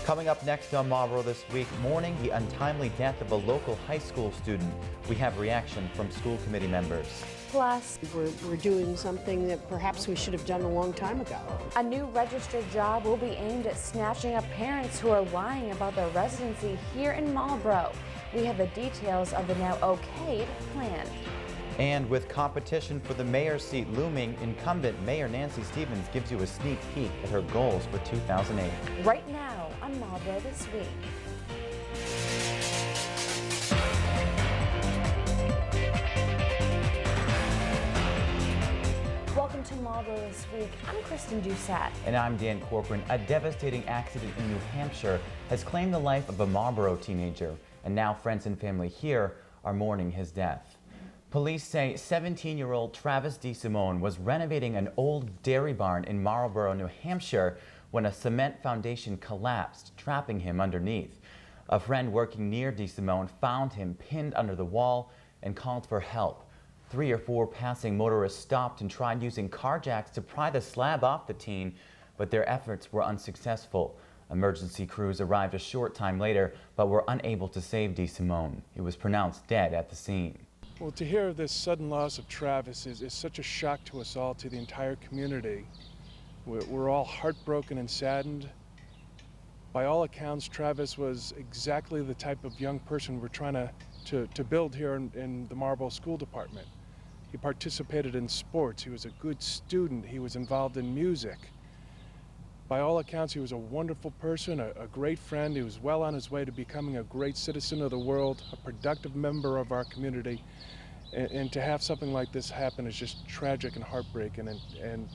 Coming up next on Marlborough this week, mourning the untimely death of a local high school student. We have reaction from school committee members. Plus, we're doing something that perhaps we should have done a long time ago. A new registered job will be aimed at snatching up parents who are lying about their residency here in Marlborough. We have the details of the now okayed plan. And with competition for the mayor's seat looming, incumbent Mayor Nancy Stevens gives you a sneak peek at her goals for 2008. Right now on Marlborough This Week. Welcome to Marlborough This Week. I'm Kristen Doucette. And I'm Dan Corcoran. A devastating accident in New Hampshire has claimed the life of a Marlborough teenager, and now friends and family here are mourning his death. Police say 17-year-old Travis DeSimone was renovating an old dairy barn in Marlborough, New Hampshire, when a cement foundation collapsed, trapping him underneath. A friend working near DeSimone found him pinned under the wall and called for help. 3 or 4 passing motorists stopped and tried using car jacks to pry the slab off the teen, but their efforts were unsuccessful. Emergency crews arrived a short time later, but were unable to save DeSimone. He was pronounced dead at the scene. Well, to hear of this sudden loss of Travis is such a shock to us all, to the entire community. We're all heartbroken and saddened. By all accounts, Travis was exactly the type of young person we're trying to build here in the Marlborough School Department. He participated in sports, he was a good student, he was involved in music. By all accounts, he was a wonderful person, a great friend. He was well on his way to becoming a great citizen of the world, a productive member of our community. And to have something like this happen is just tragic and heartbreaking. And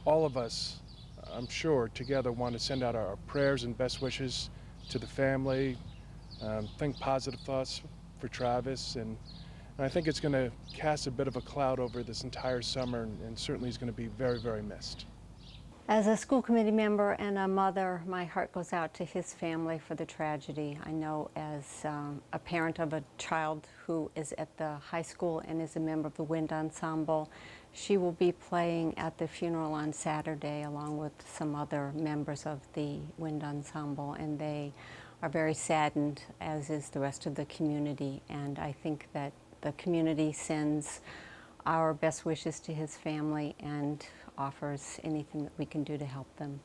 all of us, I'm sure, together want to send out our prayers and best wishes to the family, think positive thoughts for Travis. And I think it's going to cast a bit of a cloud over this entire summer, and certainly he's going to be very, very missed. As a school committee member and a mother, my heart goes out to his family for the tragedy. I know as a parent of a child who is at the high school and is a member of the wind ensemble, she will be playing at the funeral on Saturday along with some other members of the wind ensemble, and they are very saddened, as is the rest of the community. And I think that the community sends our best wishes to his family and offers anything that we can do to help them.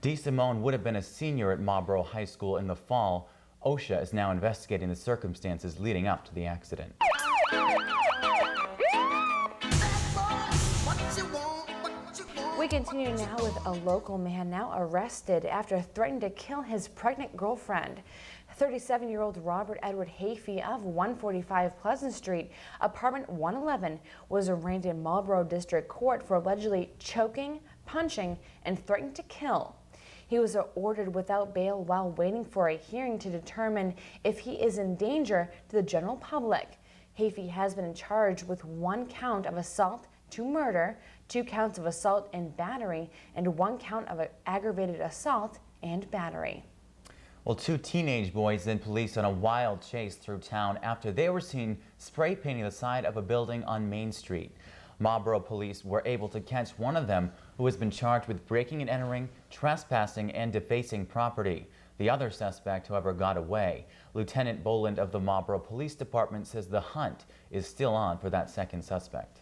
DeSimone would have been a senior at Marlborough High School in the fall. OSHA is now investigating the circumstances leading up to the accident. We continue now with a local man now arrested after threatening to kill his pregnant girlfriend. 37-year-old Robert Edward Hafey of 145 Pleasant Street, apartment 111, was arraigned in Marlborough District Court for allegedly choking, punching, and threatening to kill. He was ordered without bail while waiting for a hearing to determine if he is in danger to the general public. Hafey has been charged with 1 count of assault to murder, 2 counts of assault and battery, and 1 count of aggravated assault and battery. Well, 2 teenage boys then police on a wild chase through town after they were seen spray painting the side of a building on Main Street. Marlborough police were able to catch one of them, who has been charged with breaking and entering, trespassing, and defacing property. The other suspect, however, got away. Lieutenant Boland of the Marlborough Police Department says the hunt is still on for that second suspect.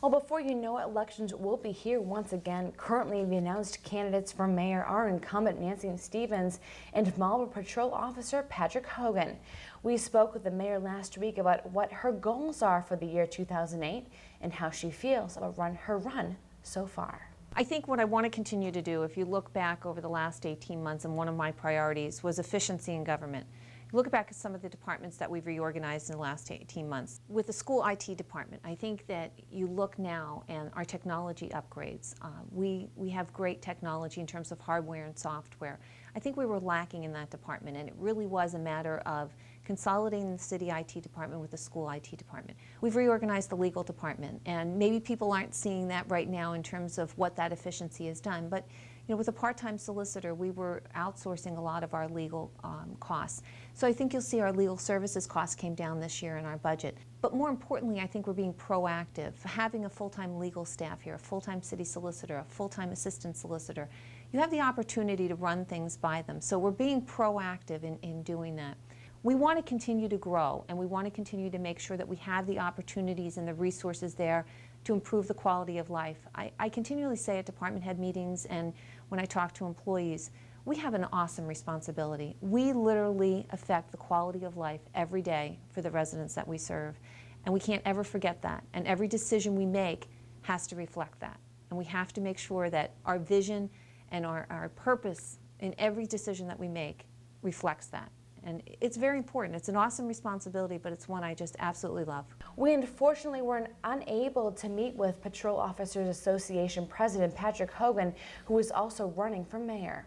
Well, before you know it, elections will be here once again. Currently, the announced candidates for mayor are incumbent Nancy Stevens and Marlborough Patrol Officer Patrick Hogan. We spoke with the mayor last week about what her goals are for the year 2008 and how she feels about her run so far. I think what I want to continue to do, if you look back over the last 18 months, and one of my priorities was efficiency in government. Look back at some of the departments that we've reorganized in the last 18 months. With the school IT department, I think that you look now and our technology upgrades. We have great technology in terms of hardware and software. I think we were lacking in that department, and it really was a matter of consolidating the city IT department with the school IT department. We've reorganized the legal department, and maybe people aren't seeing that right now in terms of what that efficiency has done, but you know, with a part-time solicitor, we were outsourcing a lot of our legal costs. So I think you'll see our legal services costs came down this year in our budget. But more importantly, I think we're being proactive. Having a full-time legal staff here, a full-time city solicitor, a full-time assistant solicitor, you have the opportunity to run things by them. So we're being proactive in doing that. We want to continue to grow, and we want to continue to make sure that we have the opportunities and the resources there to improve the quality of life. I continually say at department head meetings and when I talk to employees, we have an awesome responsibility. We literally affect the quality of life every day for the residents that we serve, and we can't ever forget that. And every decision we make has to reflect that. And we have to make sure that our vision and our purpose in every decision that we make reflects that. And it's very important. It's an awesome responsibility, but it's one I just absolutely love. We unfortunately were unable to meet with Patrol Officers Association President Patrick Hogan, who is also running for mayor.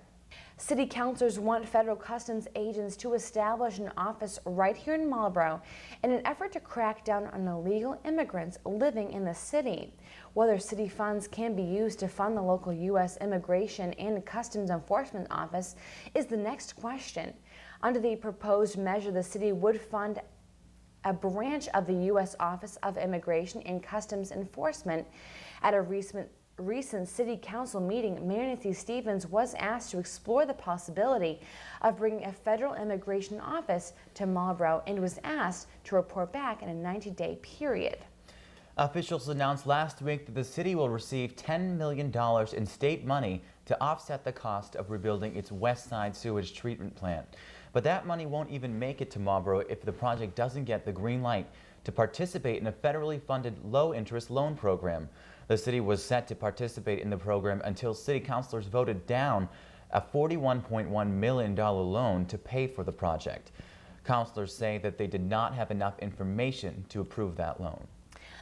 City councilors want federal customs agents to establish an office right here in Marlborough in an effort to crack down on illegal immigrants living in the city. Whether city funds can be used to fund the local U.S. Immigration and Customs Enforcement Office is the next question. Under the proposed measure, the city would fund a branch of the U.S. Office of Immigration and Customs Enforcement. At a recent city council meeting, Mayor Nancy Stevens was asked to explore the possibility of bringing a federal immigration office to Marlborough and was asked to report back in a 90-day period. Officials announced last week that the city will receive $10 million in state money to offset the cost of rebuilding its West Side sewage treatment plant. But that money won't even make it to Marlborough if the project doesn't get the green light to participate in a federally funded low-interest loan program. The city was set to participate in the program until city councilors voted down a $41.1 million loan to pay for the project. Councilors say that they did not have enough information to approve that loan.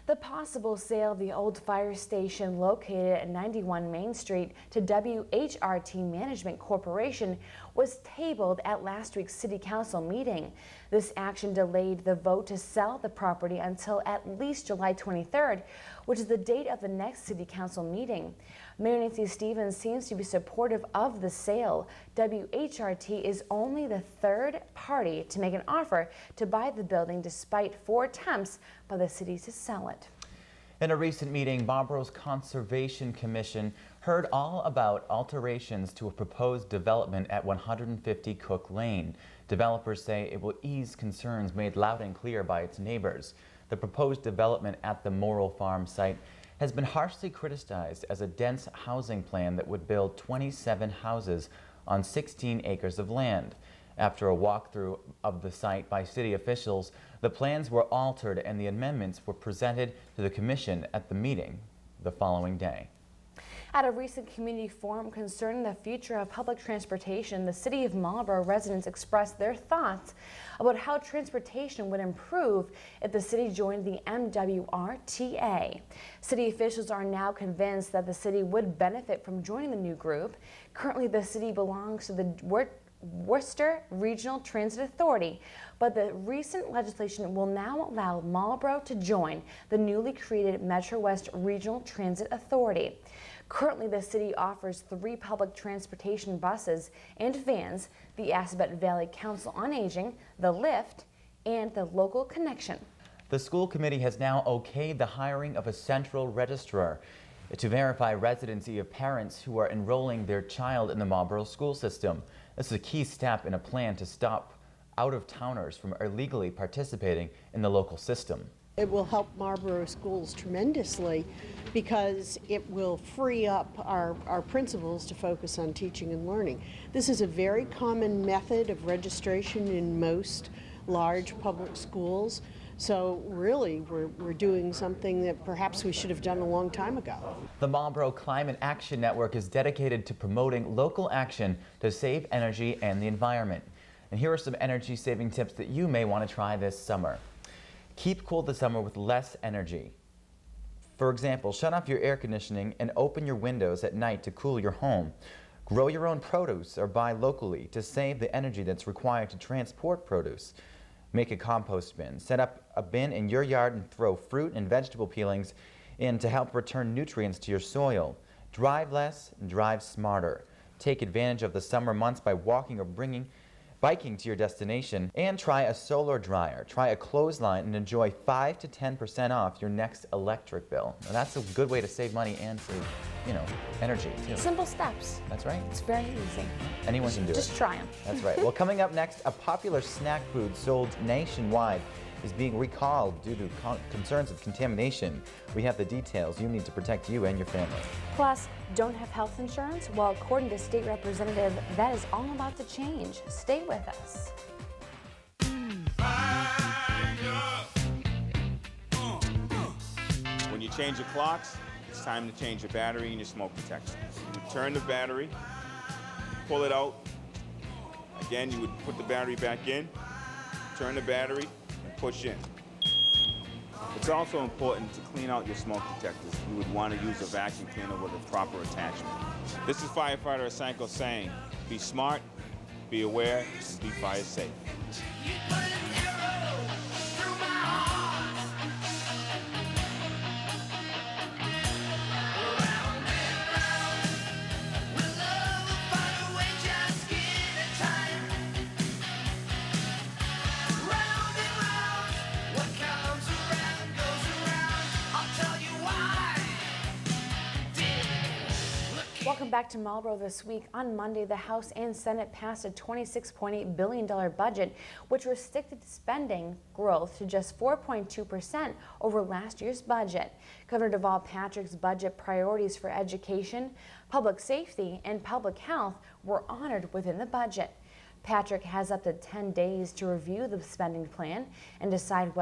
The possible sale of the old fire station located at 91 Main Street to WHRT Management Corporation was tabled at last week's City Council meeting. This action delayed the vote to sell the property until at least July 23rd, which is the date of the next City Council meeting. Mayor Nancy Stevens seems to be supportive of the sale. WHRT is only the third party to make an offer to buy the building despite 4 attempts by the city to sell it. In a recent meeting, Marlborough's Conservation Commission heard all about alterations to a proposed development at 150 Cook Lane. Developers say it will ease concerns made loud and clear by its neighbors. The proposed development at the Morrill Farm site has been harshly criticized as a dense housing plan that would build 27 houses on 16 acres of land. After a walkthrough of the site by city officials, the plans were altered and the amendments were presented to the commission at the meeting the following day. At a recent community forum concerning the future of public transportation, the City of Marlborough residents expressed their thoughts about how transportation would improve if the city joined the MWRTA. City officials are now convinced that the city would benefit from joining the new group. Currently, the city belongs to the Worcester Regional Transit Authority, but the recent legislation will now allow Marlborough to join the newly created Metro West Regional Transit Authority. Currently, the city offers 3 public transportation buses and vans, the Assabet Valley Council on Aging, the Lyft, and the Local Connection. The school committee has now okayed the hiring of a central registrar to verify residency of parents who are enrolling their child in the Marlborough school system. This is a key step in a plan to stop out-of-towners from illegally participating in the local system. It will help Marlborough schools tremendously because it will free up our principals to focus on teaching and learning. This is a very common method of registration in most large public schools. So really, we're doing something that perhaps we should have done a long time ago. The Marlborough Climate Action Network is dedicated to promoting local action to save energy and the environment. And here are some energy-saving tips that you may want to try this summer. Keep cool this summer with less energy. For example, shut off your air conditioning and open your windows at night to cool your home. Grow your own produce or buy locally to save the energy that's required to transport produce. Make a compost bin. Set up a bin in your yard and throw fruit and vegetable peelings in to help return nutrients to your soil. Drive less and drive smarter. Take advantage of the summer months by walking or biking to your destination, and try a solar dryer. Try a clothesline and enjoy 5 to 10% off your next electric bill. Now, that's a good way to save money and save, energy too. Simple steps. That's right. It's very easy. Anyone can do it. Just try them. That's right. Well, coming up next, a popular snack food sold nationwide is being recalled due to concerns of contamination. We have the details you need to protect you and your family. Plus, don't have health insurance? Well, according to State Representative, that is all about to change. Stay with us. When you change your clocks, it's time to change your battery and your smoke detection. You would turn the battery, pull it out. Again, you would put the battery back in, turn the battery, and push in. It's also important to clean out your smoke detectors. You would want to use a vacuum cleaner with a proper attachment. This is firefighter Asanko saying, be smart, be aware, be fire safe. Welcome back to Marlborough this week. On Monday, the House and Senate passed a $26.8 billion budget, which restricted spending growth to just 4.2% over last year's budget. Governor Deval Patrick's budget priorities for education, public safety, and public health were honored within the budget. Patrick has up to 10 days to review the spending plan and decide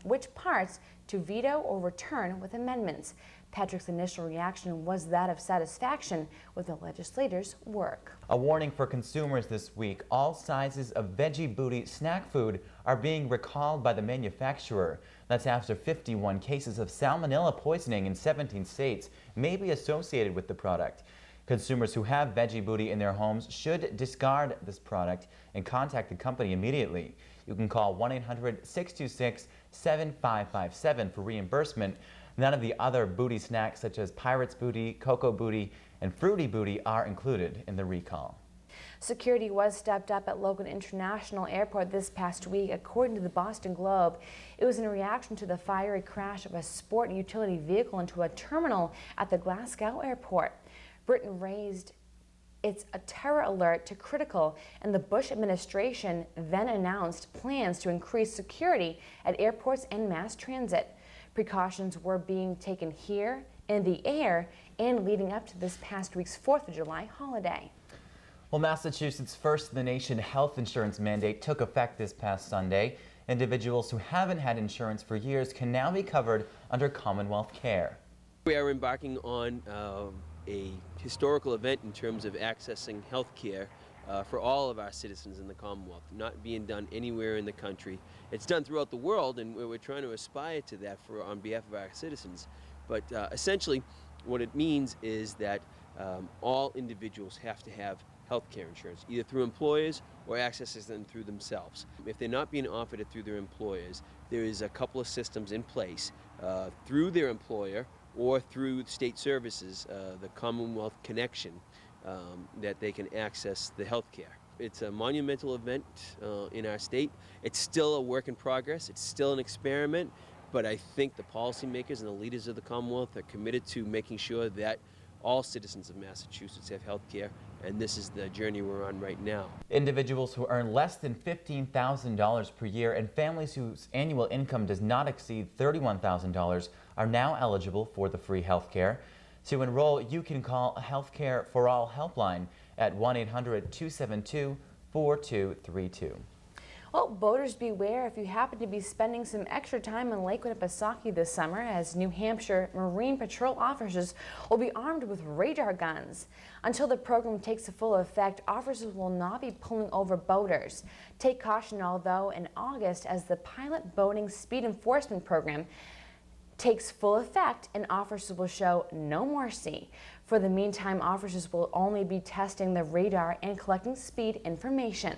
which parts to veto or return with amendments. Patrick's initial reaction was that of satisfaction with the legislators' work. A warning for consumers this week: all sizes of Veggie Booty snack food are being recalled by the manufacturer. That's after 51 cases of salmonella poisoning in 17 states may be associated with the product. Consumers who have Veggie Booty in their homes should discard this product and contact the company immediately. You can call 1-800-626-7557 for reimbursement. None of the other booty snacks such as Pirate's Booty, Cocoa Booty, and Fruity Booty are included in the recall. Security was stepped up at Logan International Airport this past week, according to the Boston Globe. It was in reaction to the fiery crash of a sport utility vehicle into a terminal at the Glasgow Airport. Britain raised its terror alert to critical, and the Bush administration then announced plans to increase security at airports and mass transit. Precautions were being taken here, in the air, and leading up to this past week's 4th of July holiday. Well, Massachusetts' first-in-the-nation health insurance mandate took effect this past Sunday. Individuals who haven't had insurance for years can now be covered under Commonwealth care. We are embarking on a historical event in terms of accessing health care for all of our citizens in the Commonwealth, not being done anywhere in the country. It's done throughout the world, and we're trying to aspire to that on behalf of our citizens. But essentially, what it means is that all individuals have to have health care insurance, either through employers or accesses them through themselves. If they're not being offered it through their employers, there is a couple of systems in place through their employer or through state services, the Commonwealth Connection, that they can access the health care. It's a monumental event in our state. It's still a work in progress. It's still an experiment, but I think the policymakers and the leaders of the Commonwealth are committed to making sure that all citizens of Massachusetts have health care, and this is the journey we're on right now. Individuals who earn less than $15,000 per year and families whose annual income does not exceed $31,000 are now eligible for the free health care. To enroll, you can call Healthcare for All helpline at 1-800-272-4232. Well, boaters beware if you happen to be spending some extra time in Lake Winnipesaukee this summer, as New Hampshire Marine Patrol officers will be armed with radar guns. Until the program takes full effect, officers will not be pulling over boaters. Take caution, although, in August, as the Pilot Boating Speed Enforcement Program takes full effect, and officers will show no mercy. For the meantime, officers will only be testing the radar and collecting speed information.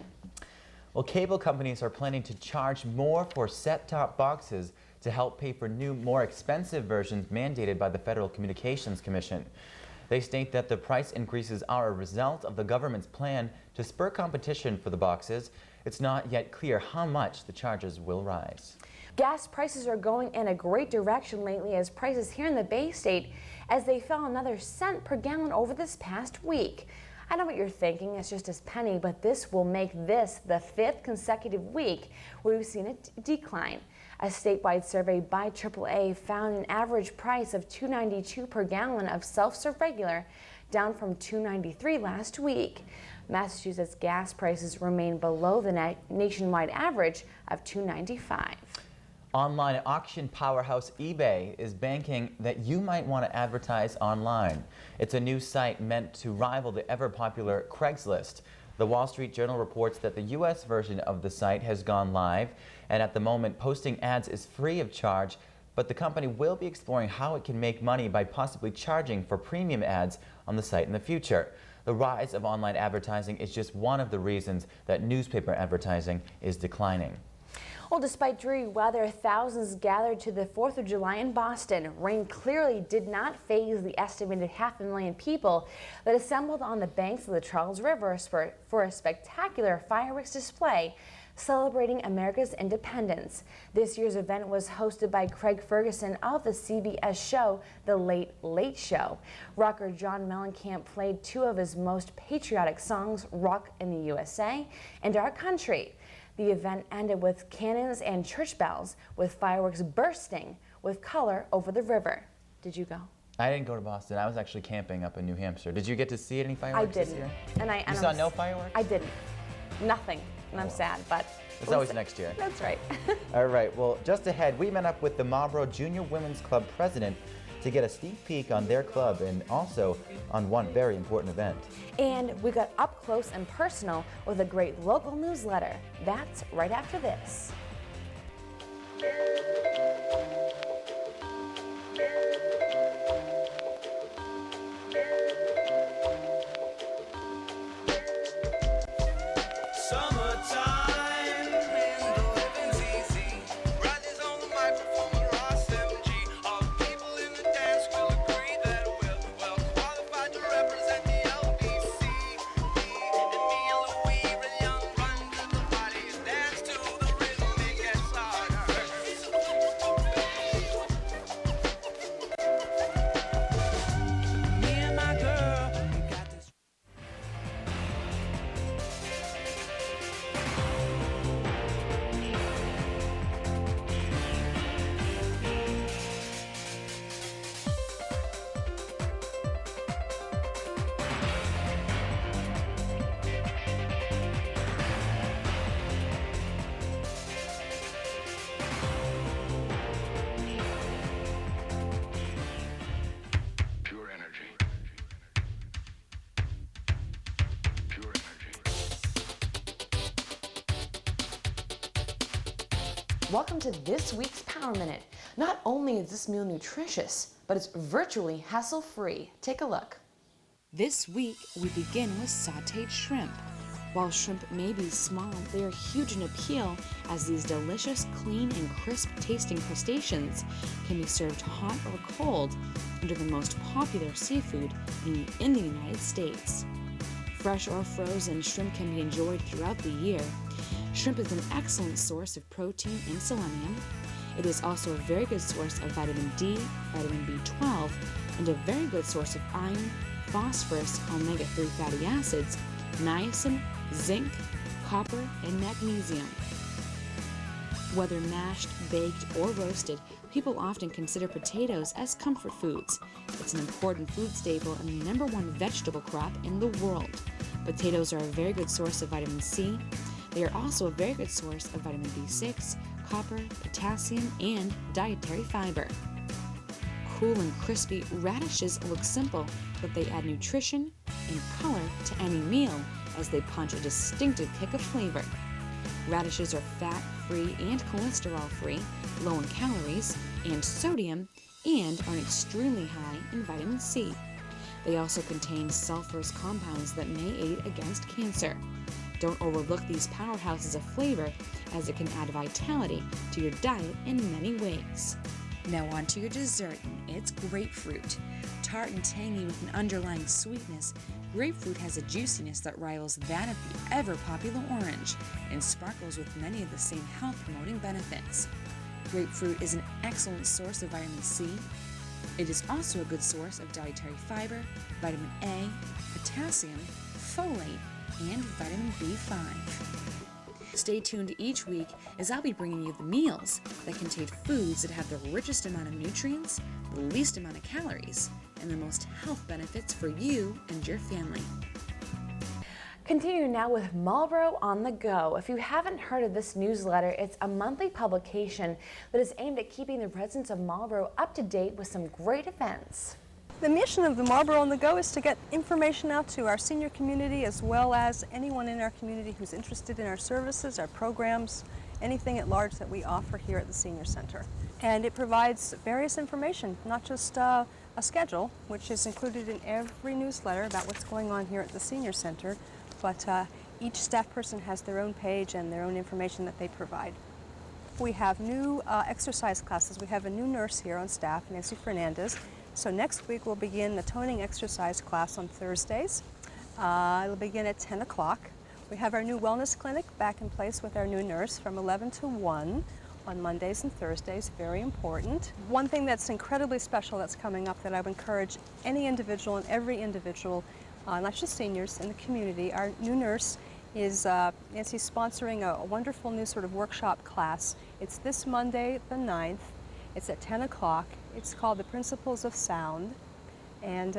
Well, cable companies are planning to charge more for set-top boxes to help pay for new, more expensive versions mandated by the Federal Communications Commission. They state that the price increases are a result of the government's plan to spur competition for the boxes. It's not yet clear how much the charges will rise. Gas prices are going in a great direction lately as prices here in the Bay State as they fell another cent per gallon over this past week. I know what you're thinking, it's just a penny, but this will make this the 5th consecutive week where we've seen a decline. A statewide survey by AAA found an average price of $2.92 per gallon of self-serve regular, down from $2.93 last week. Massachusetts gas prices remain below the nationwide average of $2.95. Online auction powerhouse eBay is banking that you might want to advertise online. It's a new site meant to rival the ever-popular Craigslist. The Wall Street Journal reports that the U.S. version of the site has gone live, and at the moment posting ads is free of charge, but the company will be exploring how it can make money by possibly charging for premium ads on the site in the future. The rise of online advertising is just one of the reasons that newspaper advertising is declining. Well, despite dreary weather, thousands gathered to the 4th of July in Boston. Rain clearly did not faze the estimated 500,000 people that assembled on the banks of the Charles River for a spectacular fireworks display celebrating America's independence. This year's event was hosted by Craig Ferguson of the CBS show, The Late Late Show. Rocker John Mellencamp played 2 of his most patriotic songs, Rock in the USA and Our Country. The event ended with cannons and church bells, with fireworks bursting with color over the river. Did you go? I didn't go to Boston. I was actually camping up in New Hampshire. Did you get to see any fireworks this year? I didn't. You saw no fireworks? I didn't. Nothing. And I'm sad, but... It's always next year. That's right. All right, well, just ahead, we met up with the Marlborough Junior Women's Club president to get a sneak peek on their club and also on one very important event. And we got up close and personal with a great local newsletter. That's right after this. Welcome to this week's Power Minute. Not only is this meal nutritious, but it's virtually hassle-free. Take a look. This week, we begin with sautéed shrimp. While shrimp may be small, they are huge in appeal as these delicious, clean, and crisp-tasting crustaceans can be served hot or cold under the most popular seafood in the United States. Fresh or frozen, shrimp can be enjoyed throughout the year. Shrimp is an excellent source of protein and selenium. It is also a very good source of vitamin D, vitamin B12, and a very good source of iron, phosphorus, omega-3 fatty acids, niacin, zinc, copper, and magnesium. Whether mashed, baked, or roasted, people often consider potatoes as comfort foods. It's an important food staple and the #1 vegetable crop in the world. Potatoes are a very good source of vitamin C. They are also a very good source of vitamin B6, copper, potassium, and dietary fiber. Cool and crispy, radishes look simple, but they add nutrition and color to any meal as they punch a distinctive kick of flavor. Radishes are fat-free and cholesterol-free, low in calories and sodium, and are extremely high in vitamin C. They also contain sulfurous compounds that may aid against cancer. Don't overlook these powerhouses of flavor, as it can add vitality to your diet in many ways. Now on to your dessert, and it's grapefruit. Tart and tangy with an underlying sweetness, grapefruit has a juiciness that rivals that of the ever-popular orange and sparkles with many of the same health-promoting benefits. Grapefruit is an excellent source of vitamin C. It is also a good source of dietary fiber, vitamin A, potassium, folate, and vitamin B5. Stay tuned each week as I'll be bringing you the meals that contain foods that have the richest amount of nutrients, the least amount of calories, and the most health benefits for you and your family. Continuing now with Marlborough on the Go. If you haven't heard of this newsletter, it's a monthly publication that is aimed at keeping the residents of Marlborough up to date with some great events. The mission of the Marlborough on the Go is to get information out to our senior community as well as anyone in our community who's interested in our services, our programs, anything at large that we offer here at the Senior Center. And it provides various information, not just a schedule, which is included in every newsletter about what's going on here at the Senior Center, but each staff person has their own page and their own information that they provide. We have new exercise classes. We have a new nurse here on staff, Nancy Fernandez. So next week we'll begin the toning exercise class on Thursdays. It'll begin at 10 o'clock. We have our new wellness clinic back in place with our new nurse from 11 to 1 on Mondays and Thursdays, very important. One thing that's incredibly special that's coming up that I would encourage any individual and every individual, not just seniors in the community, our new nurse is Nancy's sponsoring a wonderful new sort of workshop class. It's this Monday, the 9th. It's at 10 o'clock. It's called The Principles of Sound. And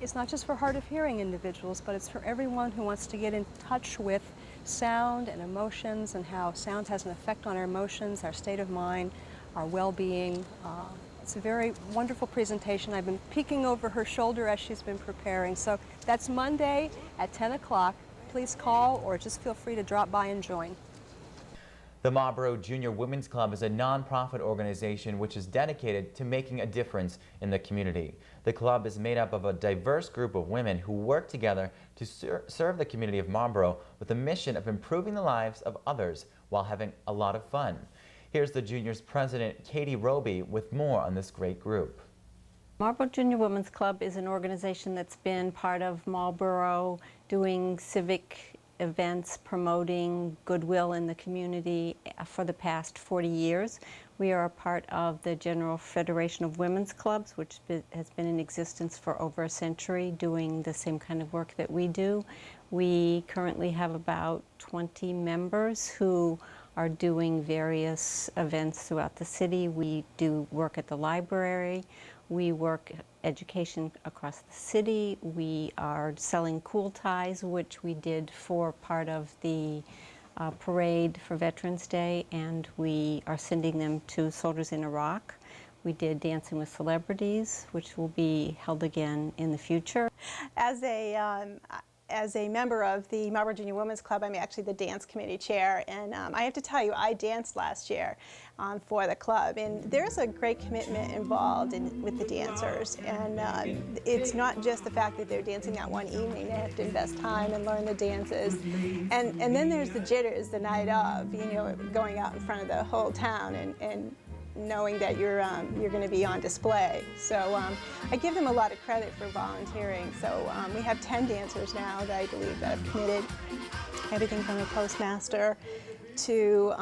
it's not just for hard of hearing individuals, but it's for everyone who wants to get in touch with sound and emotions and how sound has an effect on our emotions, our state of mind, our well-being. It's a very wonderful presentation. I've been peeking over her shoulder as she's been preparing. So that's Monday at 10 o'clock. Please call or just feel free to drop by and join. The Marlborough Junior Women's Club is a nonprofit organization which is dedicated to making a difference in the community. The club is made up of a diverse group of women who work together to serve the community of Marlborough with the mission of improving the lives of others while having a lot of fun. Here's the Juniors President, Katie Roby, with more on this great group. Marlborough Junior Women's Club is an organization that's been part of Marlborough doing civic events, promoting goodwill in the community for the past 40 years. We are a part of the General Federation of Women's Clubs, which has been in existence for over a century, doing the same kind of work that we do. We currently have about 20 members who are doing various events throughout the city. We do work at the library. We work education across the city. We are selling cool ties, which we did for part of the parade for Veterans Day, and we are sending them to soldiers in Iraq. We did Dancing with Celebrities, which will be held again in the future. As a member of the Marlborough Junior Women's Club, I'm actually the dance committee chair, and I have to tell you, I danced last year for the club, and there's a great commitment involved with the dancers, and it's not just the fact that they're dancing that one evening. They have to invest time and learn the dances, and then there's the jitters the night of, you know, going out in front of the whole town and knowing that you're going to be on display. So I give them a lot of credit for volunteering. So we have 10 dancers now that I believe that have committed. Everything from the postmaster to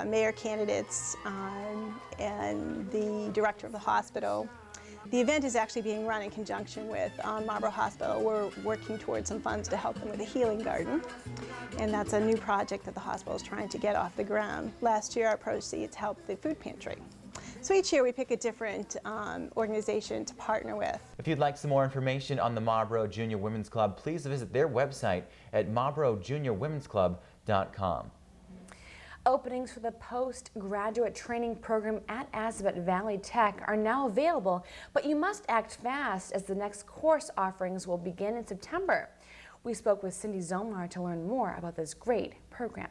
mayor candidates and the director of the hospital. The event is actually being run in conjunction with Marlborough Hospital. We're working towards some funds to help them with a healing garden, and that's a new project that the hospital is trying to get off the ground. Last year, our proceeds helped the food pantry. So each year we pick a different organization to partner with. If you'd like some more information on the Marlborough Junior Women's Club, please visit their website at marlboroughjuniorwomensclub.com. Openings for the postgraduate training program at Azabet Valley Tech are now available, but you must act fast as the next course offerings will begin in September. We spoke with Cindy Zomar to learn more about this great program.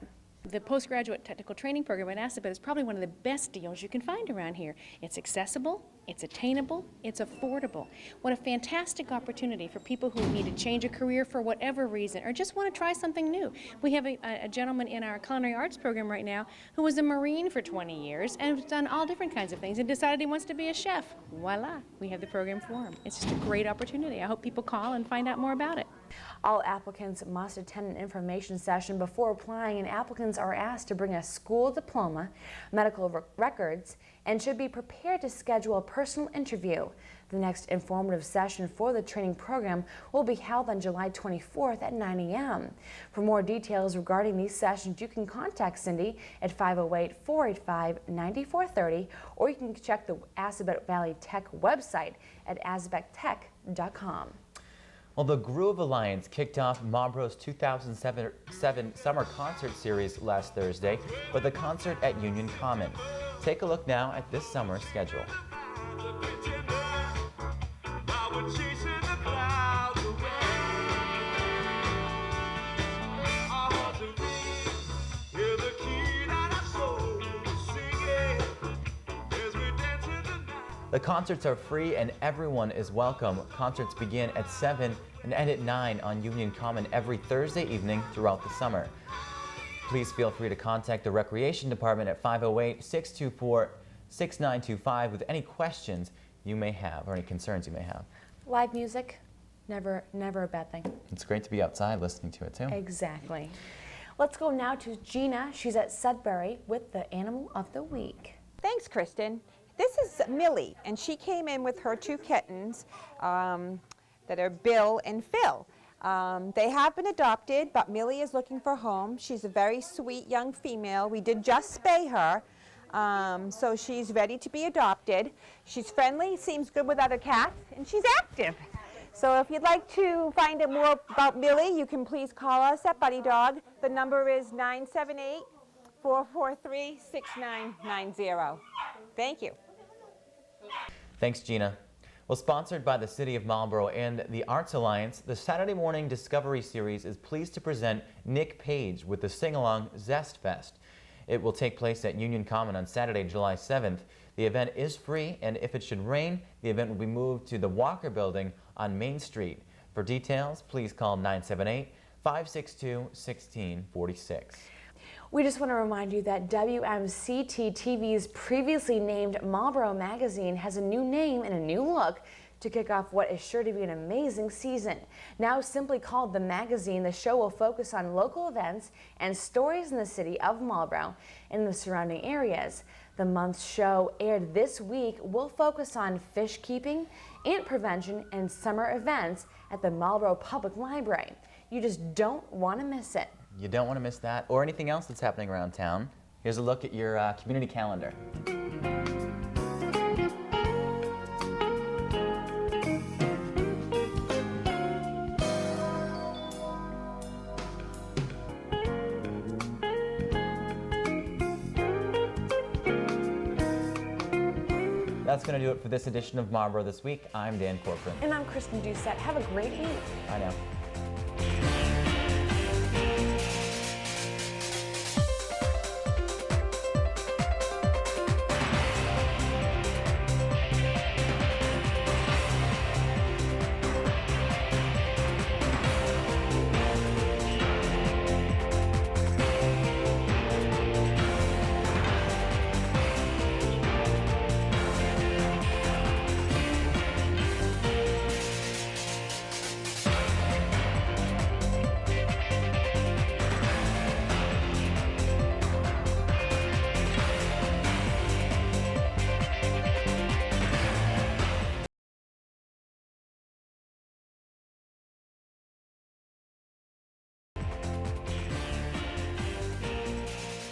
The postgraduate technical training program at Azabet is probably one of the best deals you can find around here. It's accessible it's attainable, it's affordable. What a fantastic opportunity for people who need to change a career for whatever reason or just want to try something new. We have a gentleman in our culinary arts program right now who was a Marine for 20 years and has done all different kinds of things and decided he wants to be a chef. Voila, we have the program for him. It's just a great opportunity. I hope people call and find out more about it. All applicants must attend an information session before applying, and applicants are asked to bring a school diploma, medical records, and should be prepared to schedule a personal interview. The next informative session for the training program will be held on July 24th at 9 a.m. For more details regarding these sessions, you can contact Cindy at 508-485-9430, or you can check the Assabet Valley Tech website at assabectech.com. Well, the Groove Alliance kicked off Marlborough's 2007 Summer Concert Series last Thursday with a concert at Union Common. Take a look now at this summer schedule. The concerts are free and everyone is welcome. Concerts begin at 7 and end at 9 on Union Common every Thursday evening throughout the summer. Please feel free to contact the Recreation Department at 508-624-6925 with any questions you may have or any concerns you may have. Live music, never a bad thing. It's great to be outside listening to it too. Exactly. Let's go now to Gina. She's at Sudbury with the Animal of the Week. Thanks, Kristen. This is Millie, and she came in with her two kittens that are Bill and Phil. They have been adopted, but Millie is looking for a home. She's a very sweet young female. We did just spay her, so she's ready to be adopted. She's friendly, seems good with other cats, and she's active. So if you'd like to find out more about Millie, you can please call us at Buddy Dog. The number is 978-443-6990. Thank you. Thanks, Gina. Well, sponsored by the City of Marlborough and the Arts Alliance, the Saturday Morning Discovery Series is pleased to present Nick Page with the sing-along Zest Fest. It will take place at Union Common on Saturday, July 7th. The event is free, and if it should rain, the event will be moved to the Walker Building on Main Street. For details, please call 978-562-1646. We just want to remind you that WMCT-TV's previously named Marlborough magazine has a new name and a new look to kick off what is sure to be an amazing season. Now simply called The Magazine, the show will focus on local events and stories in the city of Marlborough and the surrounding areas. The month's show, aired this week, will focus on fish keeping, ant prevention, and summer events at the Marlborough Public Library. You just don't want to miss it. You don't want to miss that or anything else that's happening around town. Here's a look at your community calendar. That's going to do it for this edition of Marlborough This Week. I'm Dan Corcoran. And I'm Kristen Doucette. Have a great week. I know.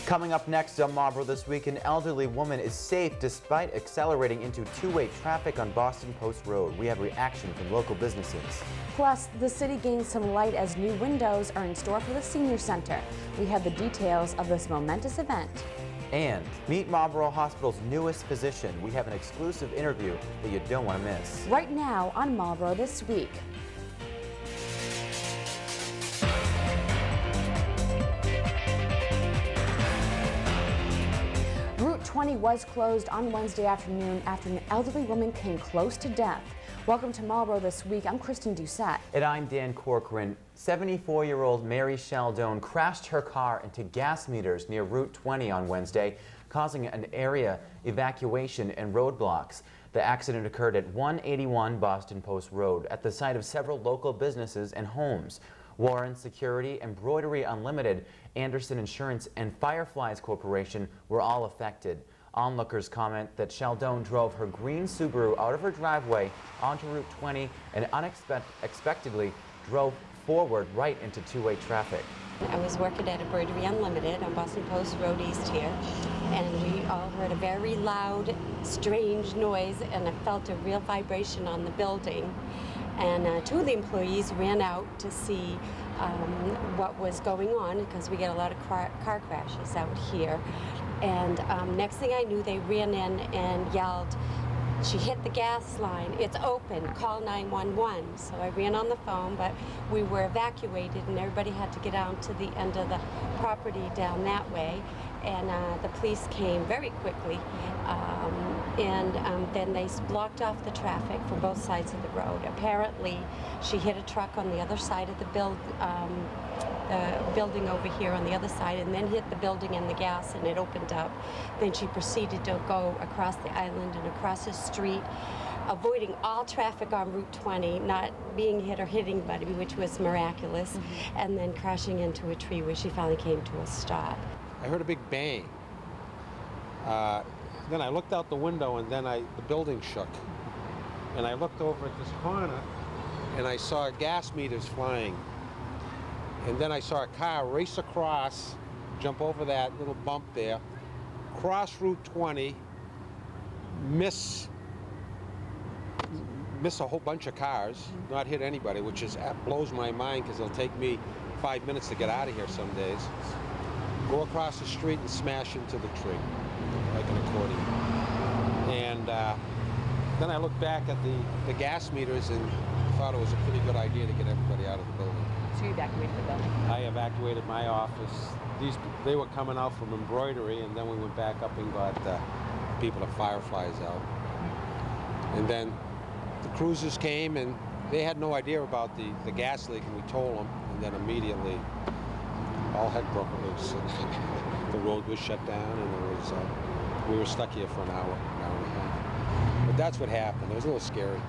Coming up next on Marlborough This Week, an elderly woman is safe despite accelerating into two-way traffic on Boston Post Road. We have reaction from local businesses. Plus, the city gains some light as new windows are in store for the Senior Center. We have the details of this momentous event. And meet Marlborough Hospital's newest physician. We have an exclusive interview that you don't want to miss. Right now on Marlborough This Week. Route 20 20 was closed on Wednesday afternoon after an elderly woman came close to death. Welcome to Marlborough This Week. I'm Kristen Doucette. And I'm Dan Corcoran. 74-year-old Mary Sheldon crashed her car into gas meters near Route 20 on Wednesday, causing an area evacuation and roadblocks. The accident occurred at 181 Boston Post Road at the site of several local businesses and homes. Warren Security, Embroidery Unlimited, Anderson Insurance, and Fireflies Corporation were all affected. Onlookers comment that Sheldon drove her green Subaru out of her driveway onto Route 20 and unexpectedly drove forward right into two-way traffic. I was working at Embroidery Unlimited on Boston Post Road East here, and we all heard a very loud, strange noise, and I felt a real vibration on the building. And two of the employees ran out to see what was going on, because we get a lot of car crashes out here. And next thing I knew, they ran in and yelled, "She hit the gas line, it's open, call 911. So I ran on the phone, but we were evacuated and everybody had to get out to the end of the property down that way. And the police came very quickly, and then they blocked off the traffic from both sides of the road. Apparently, she hit a truck on the other side of the building over here on the other side, and then hit the building and the gas, and it opened up. Then she proceeded to go across the island and across the street, avoiding all traffic on Route 20, not being hit or hitting anybody, which was miraculous, and then crashing into a tree where she finally came to a stop. I heard a big bang. Then I looked out the window, and then the building shook. And I looked over at this corner, and I saw gas meters flying. And then I saw a car race across, jump over that little bump there, cross Route 20, miss a whole bunch of cars, not hit anybody, which blows my mind, because it'll take me 5 minutes to get out of here some days. Go across the street and smash into the tree, like an accordion. And then I looked back at the gas meters and thought it was a pretty good idea to get everybody out of the building. So you evacuated the building? I evacuated my office. They were coming out from Embroidery, and then we went back up and got people at Fireflies out. And then the cruisers came, and they had no idea about the gas leak, and we told them, and then immediately all heck broke loose. The road was shut down, and we were stuck here for an hour and a half. But that's what happened. It was a little scary.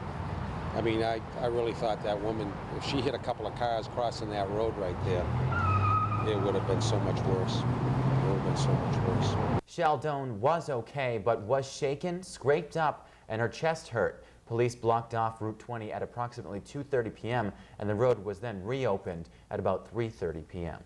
I mean, I really thought that woman, if she hit a couple of cars crossing that road right there, it would have been so much worse. It would have been so much worse. Sheldon was okay, but was shaken, scraped up, and her chest hurt. Police blocked off Route 20 at approximately 2:30 p.m., and the road was then reopened at about 3:30 p.m.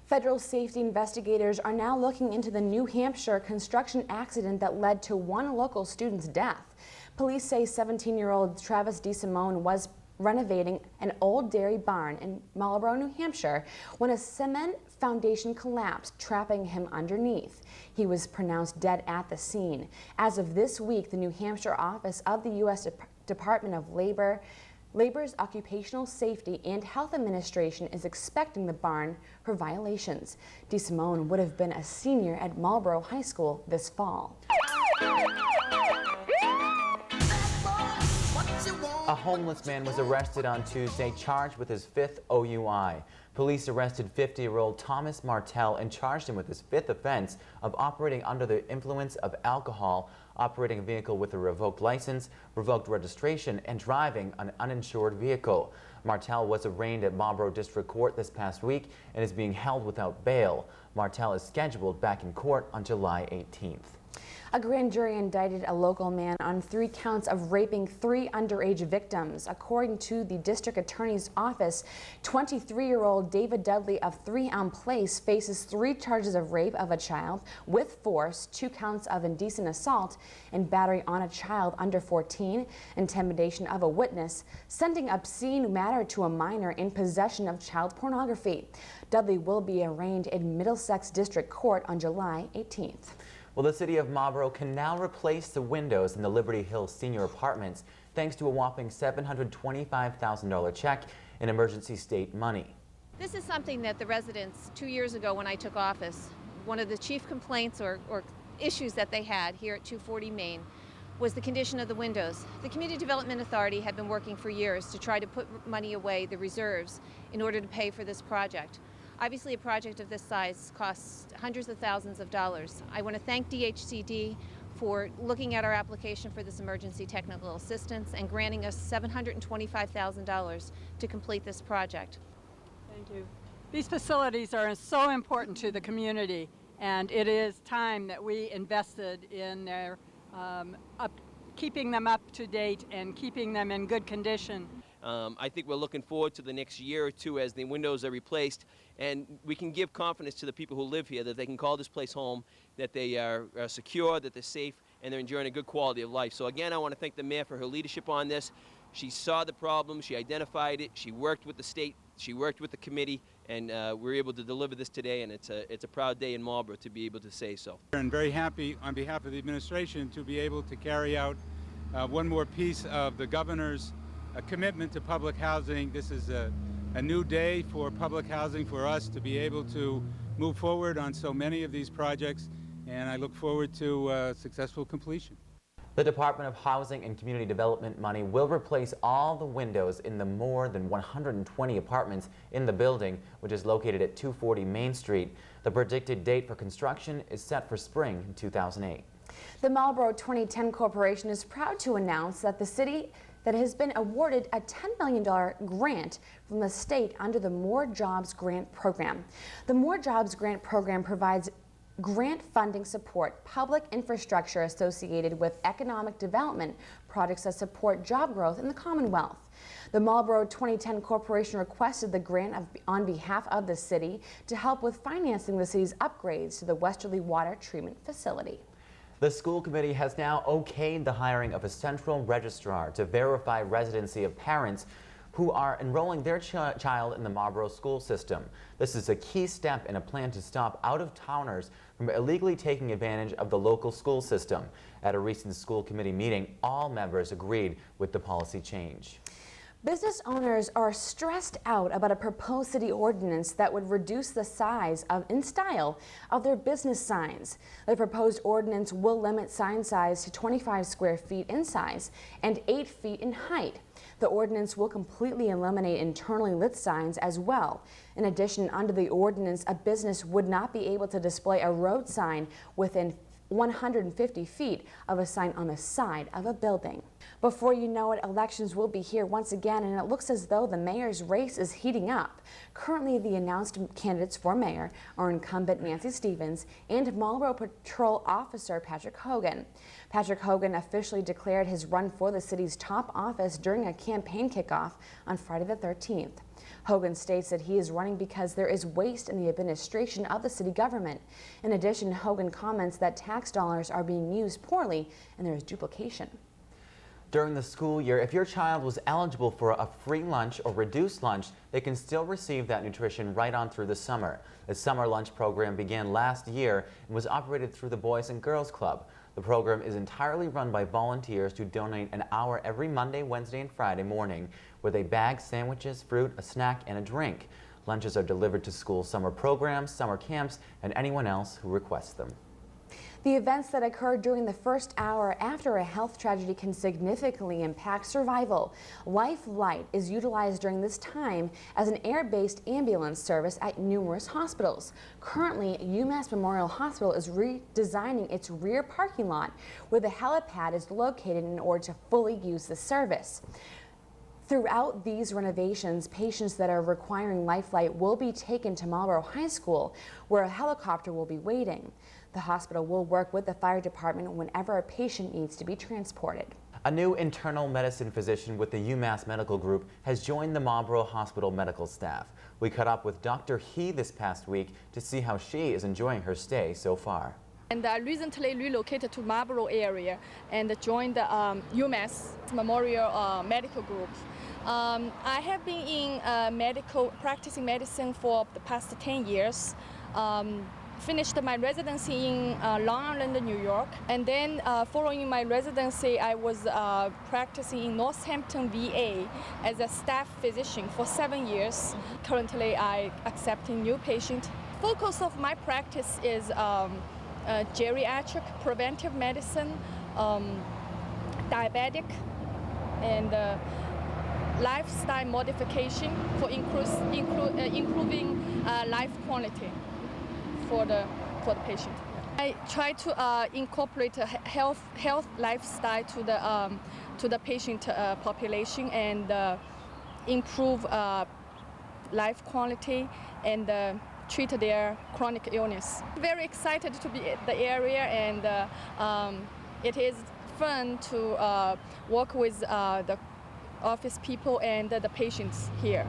Federal safety investigators are now looking into the New Hampshire construction accident that led to one local student's death. Police say 17-year-old Travis DeSimone was renovating an old dairy barn in Marlborough, New Hampshire, when a cement foundation collapsed, trapping him underneath. He was pronounced dead at the scene. As of this week, the New Hampshire office of the U.S. Department of Labor's Occupational Safety and Health Administration is expecting the barn for violations. DeSimone would have been a senior at Marlborough High School this fall. A homeless man was arrested on Tuesday, charged with his 5th OUI. Police arrested 50-year-old Thomas Martell and charged him with his 5th offense of operating under the influence of alcohol, operating a vehicle with a revoked license, revoked registration, and driving an uninsured vehicle. Martell was arraigned at Marlborough District Court this past week and is being held without bail. Martell is scheduled back in court on July 18th. A grand jury indicted a local man on 3 counts of raping 3 underage victims. According to the district attorney's office, 23-year-old David Dudley of 3 Elm Place faces 3 charges of rape of a child with force, 2 counts of indecent assault and battery on a child under 14, intimidation of a witness, sending obscene matter to a minor, in possession of child pornography. Dudley will be arraigned in Middlesex District Court on July 18th. Well, the city of Marlborough can now replace the windows in the Liberty Hill senior apartments thanks to a whopping $725,000 check in emergency state money. This is something that the residents, 2 years ago when I took office, one of the chief complaints or issues that they had here at 240 Main was the condition of the windows. The Community Development Authority had been working for years to try to put money away, the reserves, in order to pay for this project. Obviously, a project of this size costs hundreds of thousands of dollars. I want to thank DHCD for looking at our application for this emergency technical assistance and granting us $725,000 to complete this project. Thank you. These facilities are so important to the community, and it is time that we invested in their keeping them up to date and keeping them in good condition. I think we're looking forward to the next year or two as the windows are replaced, and we can give confidence to the people who live here that they can call this place home, that they are secure, that they're safe, and they're enjoying a good quality of life. So again, I want to thank the mayor for her leadership on this. She saw the problem, she identified it, she worked with the state, she worked with the committee, and we're able to deliver this today, and it's a proud day in Marlborough to be able to say so. And very happy on behalf of the administration to be able to carry out one more piece of the governor's commitment to public housing. This is a new day for public housing, for us to be able to move forward on so many of these projects, and I look forward to successful completion. The Department of Housing and Community Development money will replace all the windows in the more than 120 apartments in the building, which is located at 240 Main Street. The predicted date for construction is set for spring 2008. The Marlborough 2010 Corporation is proud to announce that the city that has been awarded a $10 million grant from the state under the More Jobs Grant Program. The More Jobs Grant Program provides grant funding support public infrastructure associated with economic development projects that support job growth in the Commonwealth. The Marlborough 2010 Corporation requested the grant on behalf of the city to help with financing the city's upgrades to the Westerly Water Treatment Facility. The school committee has now okayed the hiring of a central registrar to verify residency of parents who are enrolling their child in the Marlborough school system. This is a key step in a plan to stop out-of-towners from illegally taking advantage of the local school system. At a recent school committee meeting, all members agreed with the policy change. Business owners are stressed out about a proposed city ordinance that would reduce the size and style of their business signs. The proposed ordinance will limit sign size to 25 square feet in size and 8 feet in height. The ordinance will completely eliminate internally lit signs as well. In addition, under the ordinance, a business would not be able to display a road sign within 150 feet of a sign on the side of a building. Before you know it, elections will be here once again, and it looks as though the mayor's race is heating up. Currently, the announced candidates for mayor are incumbent Nancy Stevens and Marlborough Patrol Officer Patrick Hogan. Patrick Hogan officially declared his run for the city's top office during a campaign kickoff on Friday the 13th. Hogan states that he is running because there is waste in the administration of the city government. In addition, Hogan comments that tax dollars are being used poorly and there is duplication. During the school year, if your child was eligible for a free lunch or reduced lunch, they can still receive that nutrition right on through the summer. The summer lunch program began last year and was operated through the Boys and Girls Club. The program is entirely run by volunteers who donate an hour every Monday, Wednesday, and Friday morning, where they bag sandwiches, fruit, a snack, and a drink. Lunches are delivered to school summer programs, summer camps, and anyone else who requests them. The events that occurred during the first hour after a health tragedy can significantly impact survival. Life Flight is utilized during this time as an air-based ambulance service at numerous hospitals. Currently, UMass Memorial Hospital is redesigning its rear parking lot where the helipad is located in order to fully use the service. Throughout these renovations, patients that are requiring Life Flight will be taken to Marlborough High School, where a helicopter will be waiting. The hospital will work with the fire department whenever a patient needs to be transported. A new internal medicine physician with the UMass Medical Group has joined the Marlborough Hospital medical staff. We caught up with Dr. He this past week to see how she is enjoying her stay so far. And I recently relocated to Marlborough area and joined the UMass Memorial Medical Group. I have been in practicing medicine for the past 10 years. Finished my residency in Long Island, New York, and then following my residency, I was practicing in Northampton, VA as a staff physician for 7 years. Currently, I accepting new patients. Focus of my practice is geriatric preventive medicine, diabetic, and lifestyle modification for improving life quality for the patient. I try to incorporate a health lifestyle to the patient population and improve life quality and treat their chronic illness. Very excited to be at the area, and it is fun to work with the office people and the patients here.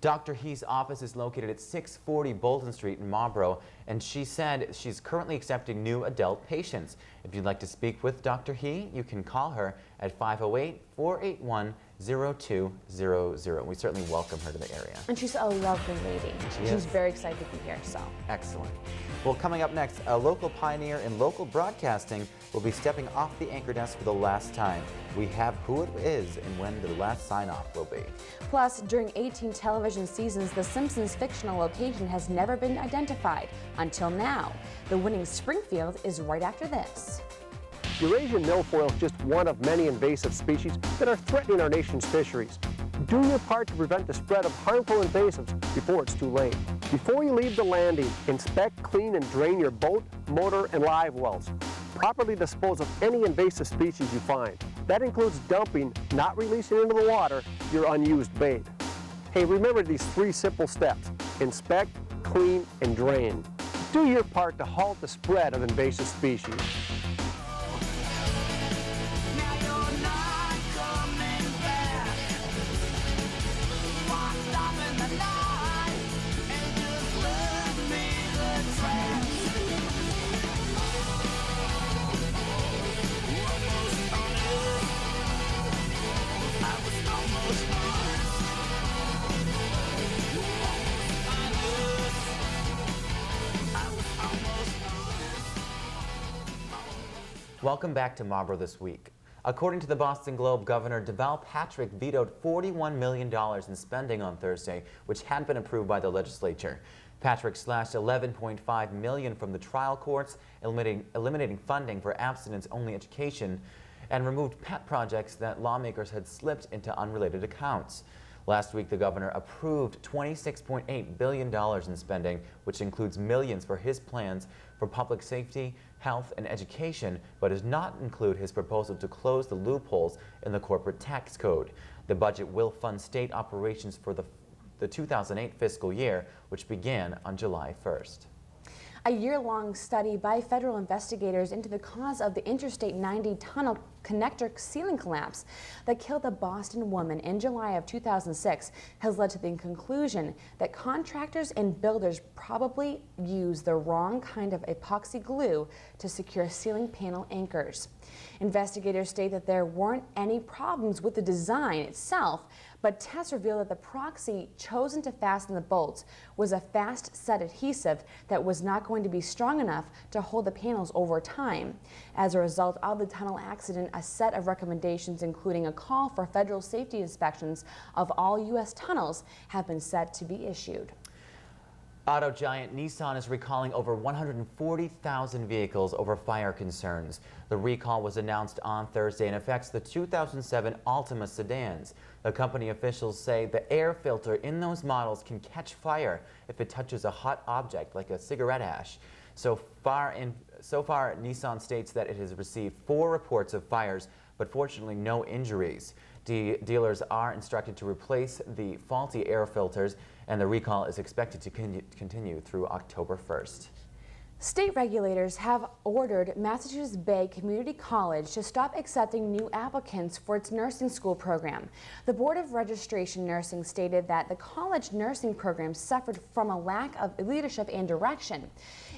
Dr. He's office is located at 640 Bolton Street in Marlborough, and she said she's currently accepting new adult patients. If you'd like to speak with Dr. He, you can call her at 508-481-0200. We certainly welcome her to the area. And she's a lovely lady. She's very excited to be here, so. Excellent. Well, coming up next, a local pioneer in local broadcasting will be stepping off the anchor desk for the last time. We have who it is and when the last sign-off will be. Plus, during 18 television seasons, The Simpsons' fictional location has never been identified until now. The winning Springfield is right after this. Eurasian milfoil is just one of many invasive species that are threatening our nation's fisheries. Do your part to prevent the spread of harmful invasives before it's too late. Before you leave the landing, inspect, clean, and drain your boat, motor, and live wells. Properly dispose of any invasive species you find. That includes dumping, not releasing into the water, your unused bait. Hey, remember these 3 simple steps: inspect, clean, and drain. Do your part to halt the spread of invasive species. Welcome back to Marlborough This Week. According to the Boston Globe, Governor Deval Patrick vetoed $41 million in spending on Thursday, which had been approved by the legislature. Patrick slashed $11.5 million from the trial courts, eliminating funding for abstinence-only education, and removed pet projects that lawmakers had slipped into unrelated accounts. Last week, the governor approved $26.8 billion in spending, which includes millions for his plans for public safety, health, and education, but does not include his proposal to close the loopholes in the corporate tax code. The budget will fund state operations for the 2008 fiscal year, which began on July 1st. A year-long study by federal investigators into the cause of the Interstate 90 tunnel connector ceiling collapse that killed a Boston woman in July of 2006 has led to the conclusion that contractors and builders probably used the wrong kind of epoxy glue to secure ceiling panel anchors. Investigators state that there weren't any problems with the design itself, but tests revealed that the epoxy chosen to fasten the bolts was a fast-set adhesive that was not going to be strong enough to hold the panels over time. As a result of the tunnel accident, a set of recommendations, including a call for federal safety inspections of all U.S. tunnels, have been set to be issued. Auto giant Nissan is recalling over 140,000 vehicles over fire concerns. The recall was announced on Thursday and affects the 2007 Altima sedans. The company officials say the air filter in those models can catch fire if it touches a hot object like a cigarette ash. So far, Nissan states that it has received 4 reports of fires, but fortunately no injuries. Dealers are instructed to replace the faulty air filters, and the recall is expected to continue through October 1st. State regulators have ordered Massachusetts Bay Community College to stop accepting new applicants for its nursing school program. The Board of Registration Nursing stated that the college nursing program suffered from a lack of leadership and direction.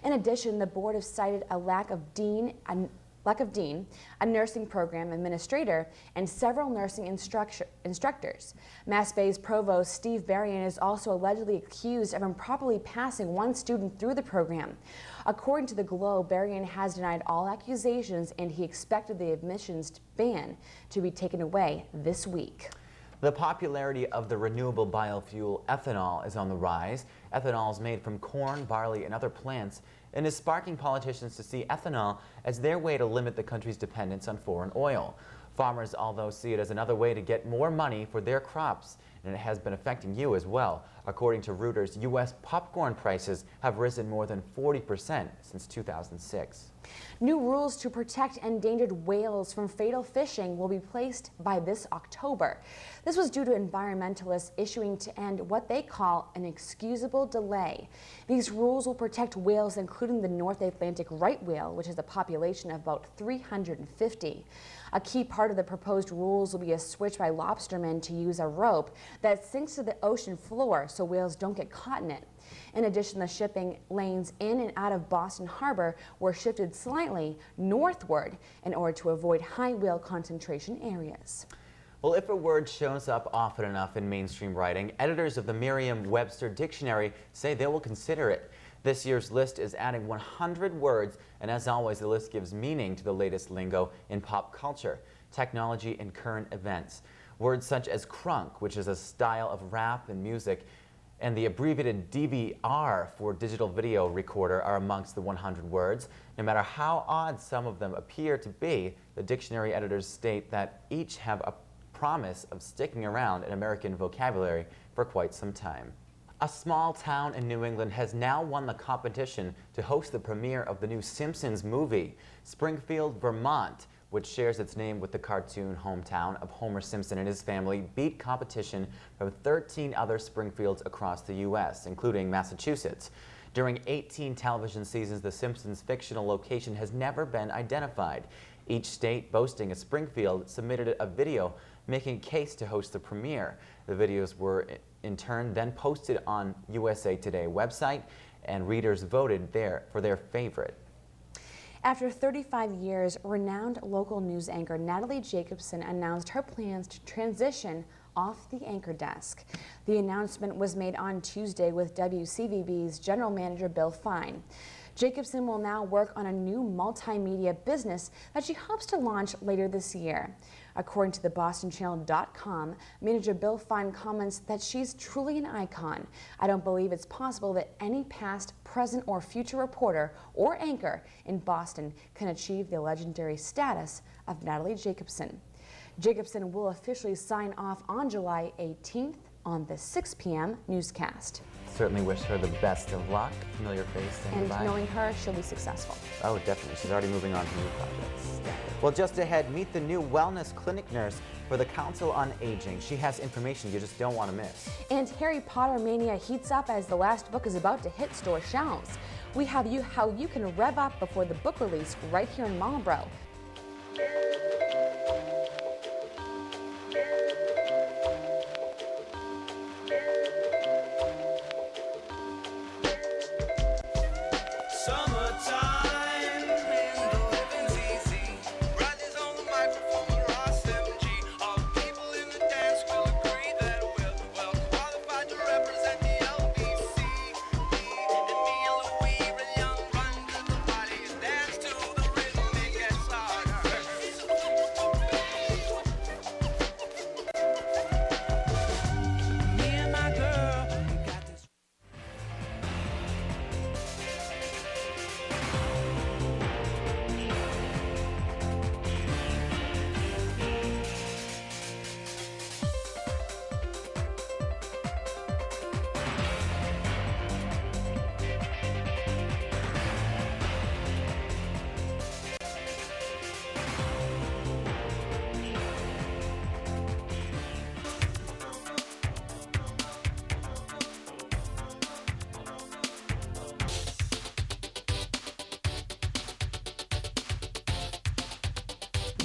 In addition, the board has cited a lack of dean, a nursing program administrator, and several nursing instructors. Mass Bay's Provost Steve Berrien is also allegedly accused of improperly passing one student through the program. According to the Globe, Berrien has denied all accusations, and he expected the admissions ban to be taken away this week. The popularity of the renewable biofuel ethanol is on the rise. Ethanol is made from corn, barley, and other plants and is sparking politicians to see ethanol as their way to limit the country's dependence on foreign oil. Farmers, although, see it as another way to get more money for their crops, and it has been affecting you as well. According to Reuters, U.S. popcorn prices have risen more than 40% since 2006. New rules to protect endangered whales from fatal fishing will be placed by this October. This was due to environmentalists issuing to end what they call an excusable delay. These rules will protect whales, including the North Atlantic right whale, which has a population of about 350. A key part of the proposed rules will be a switch by lobstermen to use a rope that sinks to the ocean floor so whales don't get caught in it. In addition, the shipping lanes in and out of Boston Harbor were shifted slightly northward in order to avoid high whale concentration areas. Well, if a word shows up often enough in mainstream writing, editors of the Merriam-Webster Dictionary say they will consider it. This year's list is adding 100 words, and as always, the list gives meaning to the latest lingo in pop culture, technology, and current events. Words such as crunk, which is a style of rap and music, and the abbreviated DVR for digital video recorder are amongst the 100 words. No matter how odd some of them appear to be, the dictionary editors state that each have a promise of sticking around in American vocabulary for quite some time. A small town in New England has now won the competition to host the premiere of the new Simpsons movie. Springfield, Vermont, which shares its name with the cartoon hometown of Homer Simpson and his family, beat competition from 13 other Springfields across the U.S., including Massachusetts. During 18 television seasons, The Simpsons' fictional location has never been identified. Each state boasting a Springfield submitted a video making a case to host the premiere. The videos were in turn then posted on USA Today website, and readers voted for their favorite. After 35 years, renowned local news anchor Natalie Jacobson announced her plans to transition off the anchor desk. The announcement was made on Tuesday with WCVB's general manager Bill Fine. Jacobson will now work on a new multimedia business that she hopes to launch later this year. According to the BostonChannel.com, manager Bill Fine comments that she's truly an icon. I don't believe it's possible that any past, present, or future reporter or anchor in Boston can achieve the legendary status of Natalie Jacobson. Jacobson will officially sign off on July 18th on the 6 p.m. newscast. Certainly wish her the best of luck. Familiar face. And knowing her, she'll be successful. Oh, definitely. She's already moving on to new projects. Well, just ahead, meet the new wellness clinic nurse for the Council on Aging. She has information you just don't want to miss. And Harry Potter mania heats up as the last book is about to hit store shelves. We have how you can rev up before the book release right here in Marlborough.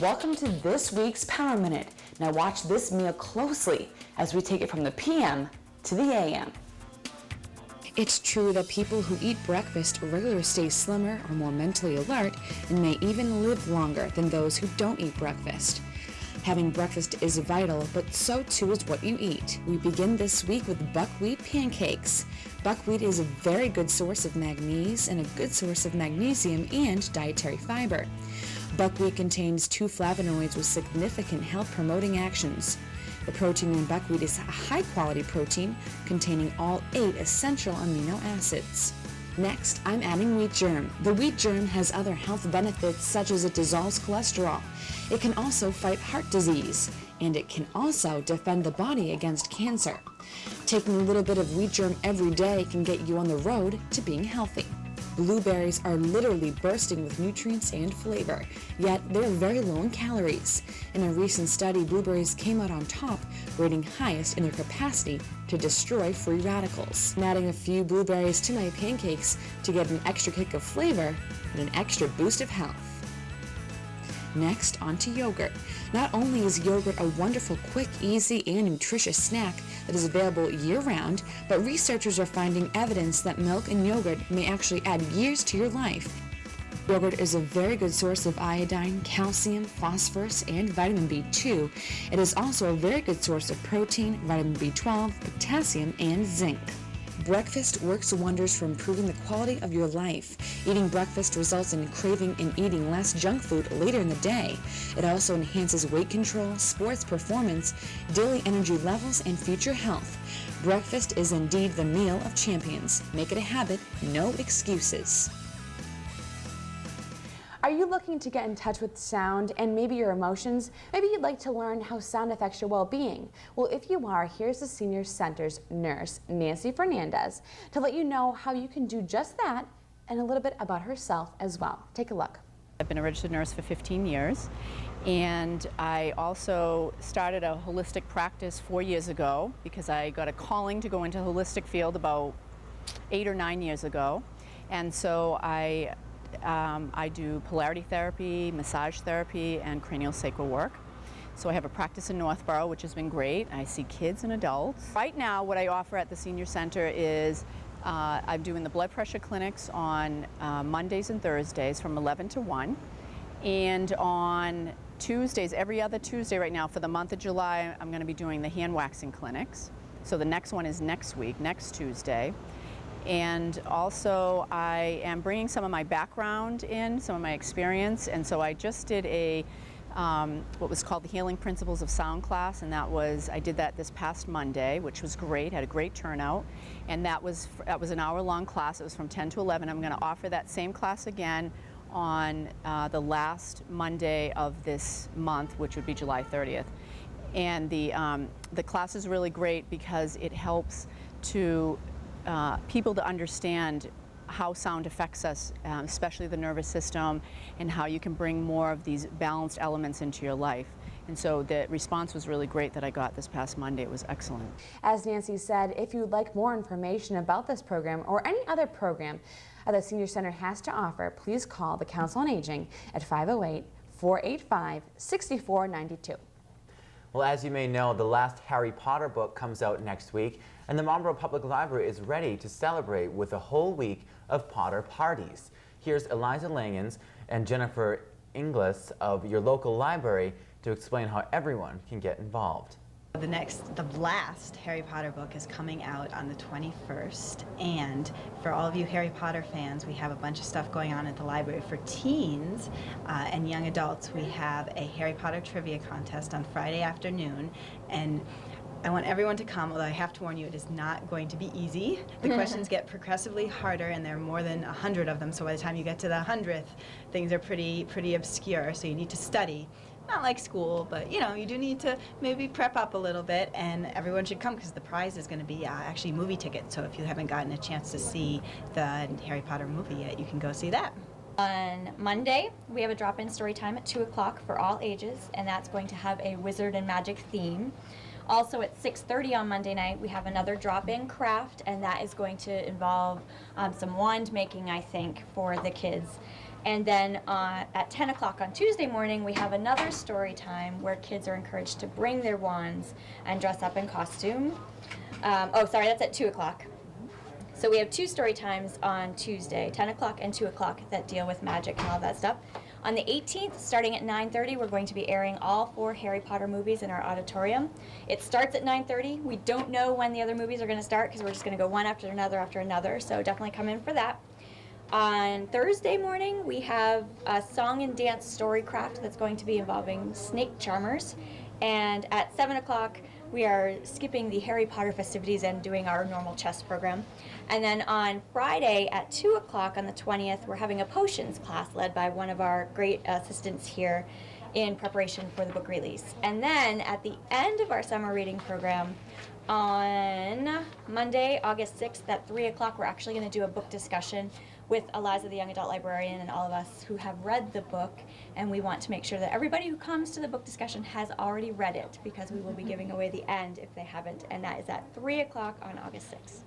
Welcome to this week's Power Minute. Now watch this meal closely as we take it from the PM to the AM. It's true that people who eat breakfast regularly stay slimmer, are more mentally alert, and may even live longer than those who don't eat breakfast. Having breakfast is vital, but so too is what you eat. We begin this week with buckwheat pancakes. Buckwheat is a very good source of manganese and a good source of magnesium and dietary fiber. Buckwheat contains 2 flavonoids with significant health-promoting actions. The protein in buckwheat is a high-quality protein containing all 8 essential amino acids. Next, I'm adding wheat germ. The wheat germ has other health benefits such as it dissolves cholesterol. It can also fight heart disease, and it can also defend the body against cancer. Taking a little bit of wheat germ every day can get you on the road to being healthy. Blueberries are literally bursting with nutrients and flavor, yet they're very low in calories. In a recent study, blueberries came out on top, rating highest in their capacity to destroy free radicals. I'm adding a few blueberries to my pancakes to get an extra kick of flavor and an extra boost of health. Next, onto yogurt. Not only is yogurt a wonderful, quick, easy, and nutritious snack that is available year-round, but researchers are finding evidence that milk and yogurt may actually add years to your life. Yogurt is a very good source of iodine, calcium, phosphorus, and vitamin B2. It is also a very good source of protein, vitamin B12, potassium, and zinc. Breakfast works wonders for improving the quality of your life. Eating breakfast results in craving and eating less junk food later in the day. It also enhances weight control, sports performance, daily energy levels, and future health. Breakfast is indeed the meal of champions. Make it a habit, no excuses. Are you looking to get in touch with sound and maybe your emotions? Maybe you'd like to learn how sound affects your well-being. Well, if you are, here's the Senior Center's nurse, Nancy Fernandez, to let you know how you can do just that and a little bit about herself as well. Take a look. I've been a registered nurse for 15 years, and I also started a holistic practice 4 years ago because I got a calling to go into the holistic field about 8 or 9 years ago. And so I do polarity therapy, massage therapy, and craniosacral work. So I have a practice in Northborough, which has been great. I see kids and adults. Right now, what I offer at the Senior Center is I'm doing the blood pressure clinics on Mondays and Thursdays from 11 to 1. And on Tuesdays, every other Tuesday right now for the month of July, I'm going to be doing the hand waxing clinics. So the next one is next week, next Tuesday. And also I am bringing some of my background in, some of my experience, and so I just did a what was called the Healing Principles of Sound class, and I did that this past Monday, which was great, had a great turnout, and that was an hour-long class. It was from 10 to 11. I'm going to offer that same class again on the last Monday of this month, which would be July 30th. And the class is really great because it helps to people to understand how sound affects us, especially the nervous system, and how you can bring more of these balanced elements into your life. And so the response was really great that I got this past Monday. It was excellent. As Nancy said, if you'd like more information about this program or any other program that the Senior Center has to offer, please call the Council on Aging at 508-485-6492. Well, as you may know, the last Harry Potter book comes out next week, and the Marlborough Public Library is ready to celebrate with a whole week of Potter parties. Here's Eliza Langens and Jennifer Inglis of your local library to explain how everyone can get involved. The last Harry Potter book is coming out on the 21st, and for all of you Harry Potter fans, we have a bunch of stuff going on at the library. For teens and young adults, we have a Harry Potter trivia contest on Friday afternoon, and I want everyone to come, although I have to warn you, it is not going to be easy. The questions get progressively harder, and there are more than 100 of them, so by the time you get to the 100th, things are pretty obscure, so you need to study. Not like school, but you do need to maybe prep up a little bit, and everyone should come because the prize is going to be actually movie tickets. So if you haven't gotten a chance to see the Harry Potter movie yet, you can go see that. On Monday, we have a drop-in story time at 2 o'clock for all ages, and that's going to have a wizard and magic theme. Also at 6:30 on Monday night, we have another drop-in craft, and that is going to involve some wand making, I think, for the kids. And then at 10 o'clock on Tuesday morning, we have another story time where kids are encouraged to bring their wands and dress up in costume. That's at 2 o'clock. So we have two story times on Tuesday, 10 o'clock and 2 o'clock, that deal with magic and all that stuff. On the 18th, starting at 9:30, we're going to be airing all 4 Harry Potter movies in our auditorium. It starts at 9:30. We don't know when the other movies are going to start because we're just going to go one after another, so definitely come in for that. On Thursday morning, we have a song and dance story craft that's going to be involving snake charmers, And at 7 o'clock, we are skipping the Harry Potter festivities and doing our normal chess program. And then on Friday at 2 o'clock on the 20th, we're having a potions class led by one of our great assistants here in preparation for the book release. And then at the end of our summer reading program, on Monday, August 6th at 3 o'clock, we're actually going to do a book discussion with Eliza, the young adult librarian, and all of us who have read the book. And we want to make sure that everybody who comes to the book discussion has already read it, because we will be giving away the end if they haven't. And that is at 3 o'clock on August 6th.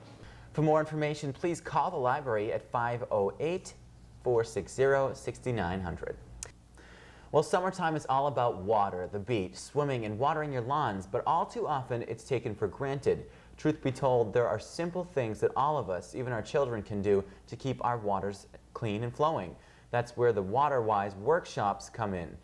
For more information, please call the library at 508-460-6900. Well, summertime is all about water, the beach, swimming, and watering your lawns, but all too often it's taken for granted. Truth be told, there are simple things that all of us, even our children, can do to keep our waters clean and flowing. That's where the WaterWise workshops come in.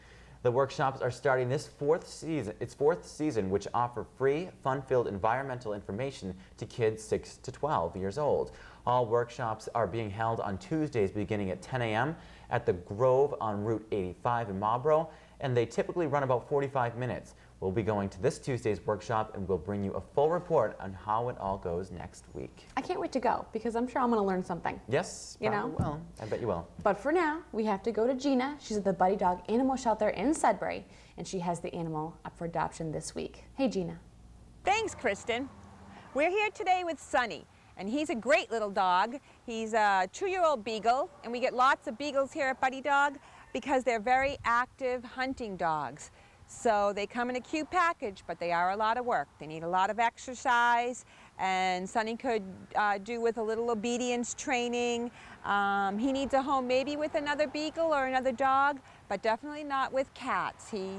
The workshops are starting this fourth season, which offer free, fun-filled environmental information to kids 6 to 12 years old. All workshops are being held on Tuesdays beginning at 10 a.m. at the Grove on Route 85 in Marlborough, and they typically run about 45 minutes. We'll be going to this Tuesday's workshop, and we'll bring you a full report on how it all goes next week. I can't wait to go, because I'm sure I'm going to learn something. Yes, probably will. I bet you will. But for now, we have to go to Gina. She's at the Buddy Dog Animal Shelter in Sudbury, and she has the animal up for adoption this week. Hey, Gina. Thanks, Kristen. We're here today with Sonny, and he's a great little dog. He's a 2-year-old beagle, and we get lots of beagles here at Buddy Dog because they're very active hunting dogs. So they come in a cute package, but they are a lot of work. They need a lot of exercise, and Sonny could do with a little obedience training. He needs a home maybe with another beagle or another dog, but definitely not with cats. He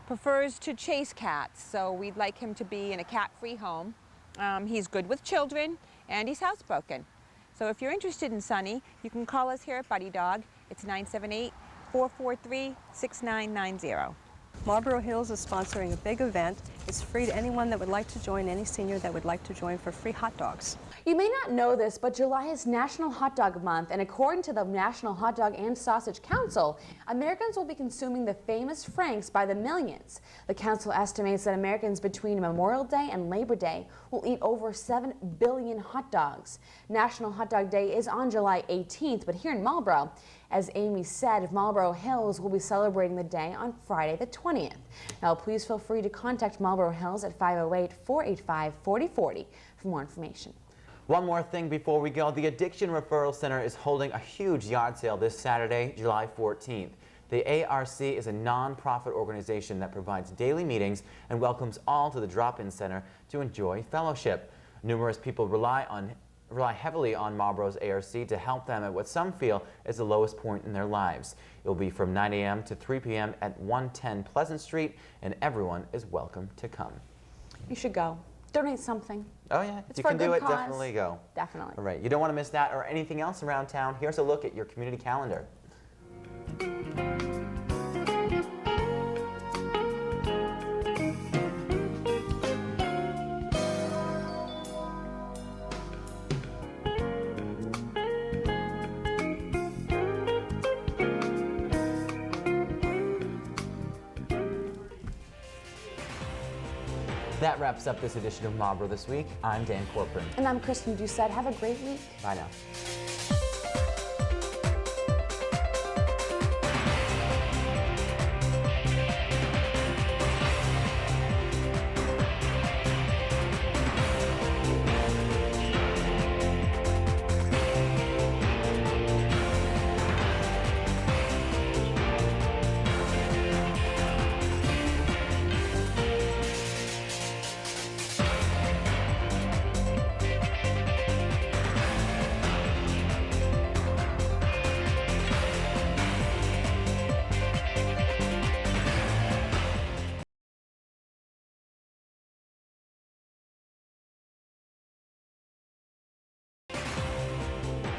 prefers to chase cats, so we'd like him to be in a cat-free home. He's good with children, and he's housebroken. So if you're interested in Sonny, you can call us here at Buddy Dog. It's 978-443-6990. Marlborough Hills is sponsoring a big event. It's free to anyone that would like to join, any senior that would like to join, for free hot dogs. You may not know this, but July is National Hot Dog Month, and according to the National Hot Dog and Sausage Council, Americans will be consuming the famous Franks by the millions. The council estimates that Americans between Memorial Day and Labor Day will eat over 7 billion hot dogs. National Hot Dog Day is on July 18th, but here in Marlborough, as Amy said, Marlborough Hills will be celebrating the day on Friday the 20th. Now, please feel free to contact Marlborough Hills at 508-485-4040 for more information. One more thing before we go. The Addiction Referral Center is holding a huge yard sale this Saturday, July 14th. The ARC is a non-profit organization that provides daily meetings and welcomes all to the drop-in center to enjoy fellowship. Numerous people rely heavily on Marlborough's ARC to help them at what some feel is the lowest point in their lives. It will be from 9 a.m. to 3 p.m. at 110 Pleasant Street, and everyone is welcome to come. You should go. Donate something. Oh yeah, It's you for can a good do it, cause. definitely go. Definitely. All right, you don't want to miss that or anything else around town. Here's a look at your community calendar. That wraps up this edition of Marlborough This Week. I'm Dan Corcoran. And I'm Kristen Doucette. Have a great week. Bye now.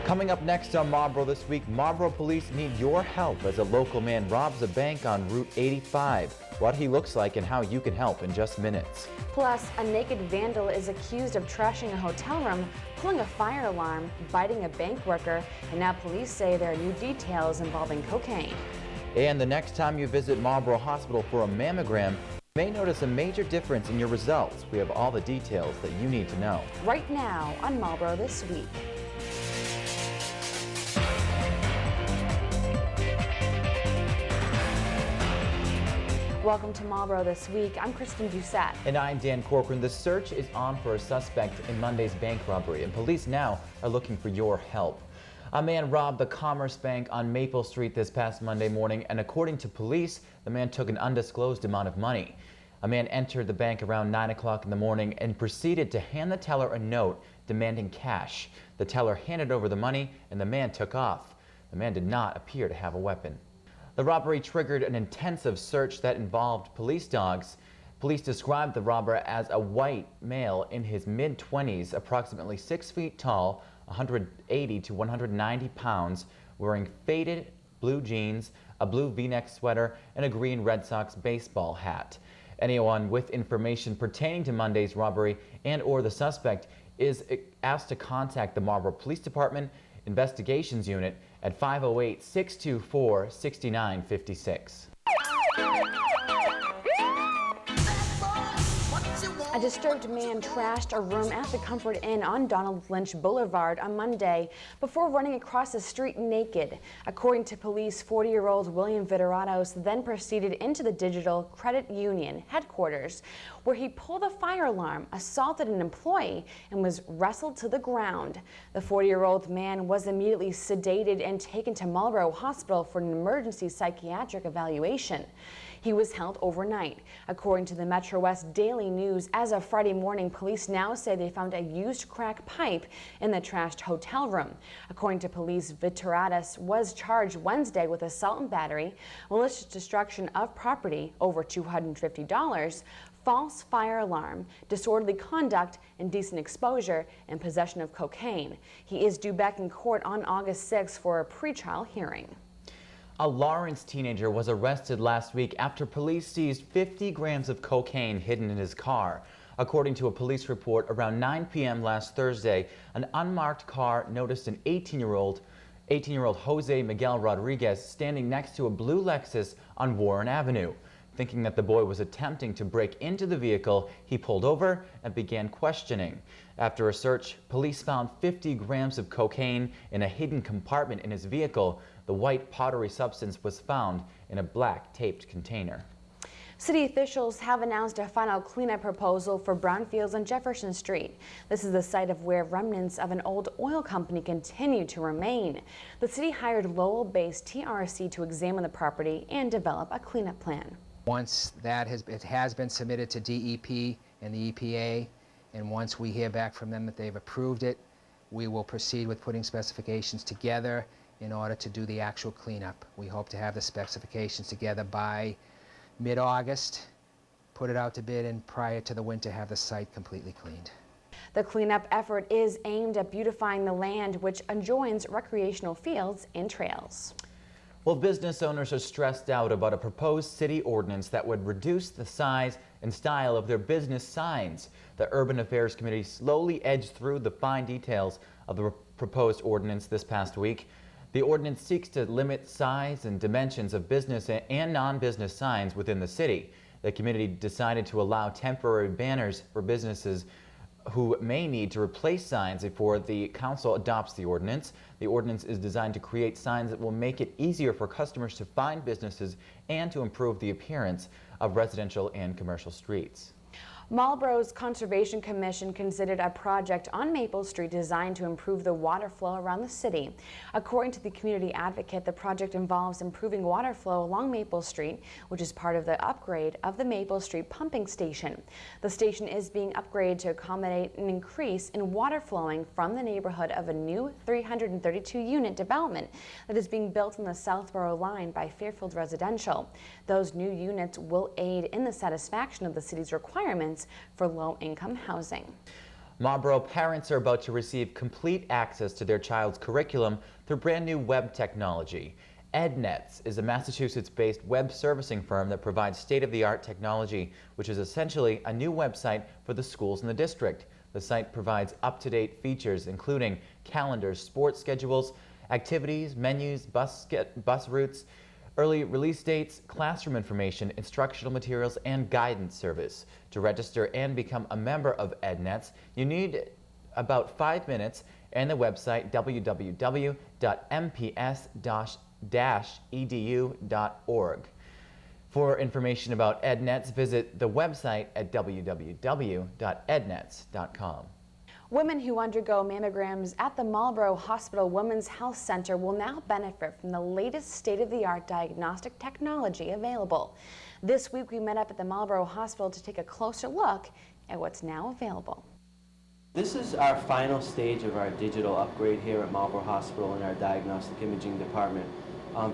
Coming up next on Marlborough This Week, Marlborough police need your help as a local man robs a bank on Route 85. What he looks like and how you can help in just minutes. Plus, a naked vandal is accused of trashing a hotel room, pulling a fire alarm, biting a bank worker, and now police say there are new details involving cocaine. And the next time you visit Marlborough Hospital for a mammogram, may notice a major difference in your results. We have all the details that you need to know. Right now on Marlborough This Week. Welcome to Marlborough This Week. I'm Kristen Doucette. And I'm Dan Corcoran. The search is on for a suspect in Monday's bank robbery, and police now are looking for your help. A man robbed the Commerce Bank on Maple Street this past Monday morning, and according to police, the man took an undisclosed amount of money. A man entered the bank around 9 o'clock in the morning and proceeded to hand the teller a note demanding cash. The teller handed over the money, and the man took off. The man did not appear to have a weapon. The robbery triggered an intensive search that involved police dogs. Police described the robber as a white male in his mid-20s, approximately 6 feet tall, 180 to 190 pounds, wearing faded blue jeans, a blue V-neck sweater, and a green Red Sox baseball hat. Anyone with information pertaining to Monday's robbery and/or the suspect is asked to contact the Marlborough Police Department Investigations Unit at 508-624-6956. A disturbed man trashed a room at the Comfort Inn on Donald Lynch Boulevard on Monday before running across the street naked. According to police, 40-year-old William Viteratos then proceeded into the Digital Credit Union headquarters, where he pulled a fire alarm, assaulted an employee, and was wrestled to the ground. The 40-year-old man was immediately sedated and taken to Marlborough Hospital for an emergency psychiatric evaluation. He was held overnight. According to the Metro West Daily News, as of Friday morning, police now say they found a used crack pipe in the trashed hotel room. According to police, Viteratus was charged Wednesday with assault and battery, malicious destruction of property over $250, false fire alarm, disorderly conduct, indecent exposure, and possession of cocaine. He is due back in court on August 6th for a pretrial hearing. A Lawrence teenager was arrested last week after police seized 50 grams of cocaine hidden in his car. According to a police report, around 9 p.m. last Thursday, an unmarked car noticed an 18-year-old Jose Miguel Rodriguez standing next to a blue Lexus on Warren Avenue. Thinking that the boy was attempting to break into the vehicle, he pulled over and began questioning. After a search, police found 50 grams of cocaine in a hidden compartment in his vehicle. The white powdery substance was found in a black taped container. City officials have announced a final cleanup proposal for brownfields on Jefferson Street. This is the site of where remnants of an old oil company continue to remain. The city hired Lowell-based TRC to examine the property and develop a cleanup plan. Once it has been submitted to DEP and the EPA, and once we hear back from them that they've approved it, we will proceed with putting specifications together in order to do the actual cleanup. We hope to have the specifications together by mid-August, put it out to bid, and prior to the winter have the site completely cleaned. The cleanup effort is aimed at beautifying the land, which adjoins recreational fields and trails. Well, business owners are stressed out about a proposed city ordinance that would reduce the size and style of their business signs. The Urban Affairs Committee slowly edged through the fine details of the proposed ordinance this past week. The ordinance seeks to limit size and dimensions of business and non-business signs within the city. The committee decided to allow temporary banners for businesses who may need to replace signs before the council adopts the ordinance. The ordinance is designed to create signs that will make it easier for customers to find businesses and to improve the appearance of residential and commercial streets. Marlborough's Conservation Commission considered a project on Maple Street designed to improve the water flow around the city. According to the community advocate, the project involves improving water flow along Maple Street, which is part of the upgrade of the Maple Street pumping station. The station is being upgraded to accommodate an increase in water flowing from the neighborhood of a new 332-unit development that is being built on the Southborough line by Fairfield Residential. Those new units will aid in the satisfaction of the city's requirements for low-income housing. Marlborough parents are about to receive complete access to their child's curriculum through brand new web technology. EdNets is a Massachusetts-based web servicing firm that provides state-of-the-art technology, which is essentially a new website for the schools in the district. The site provides up-to-date features including calendars, sports schedules, activities, menus, bus routes, early release dates, classroom information, instructional materials, and guidance service. To register and become a member of EdNets, you need about 5 minutes and the website www.mps-edu.org. For information about EdNets, visit the website at www.ednets.com. Women who undergo mammograms at the Marlborough Hospital Women's Health Center will now benefit from the latest state-of-the-art diagnostic technology available. This week we met up at the Marlborough Hospital to take a closer look at what's now available. This is our final stage of our digital upgrade here at Marlborough Hospital in our diagnostic imaging department.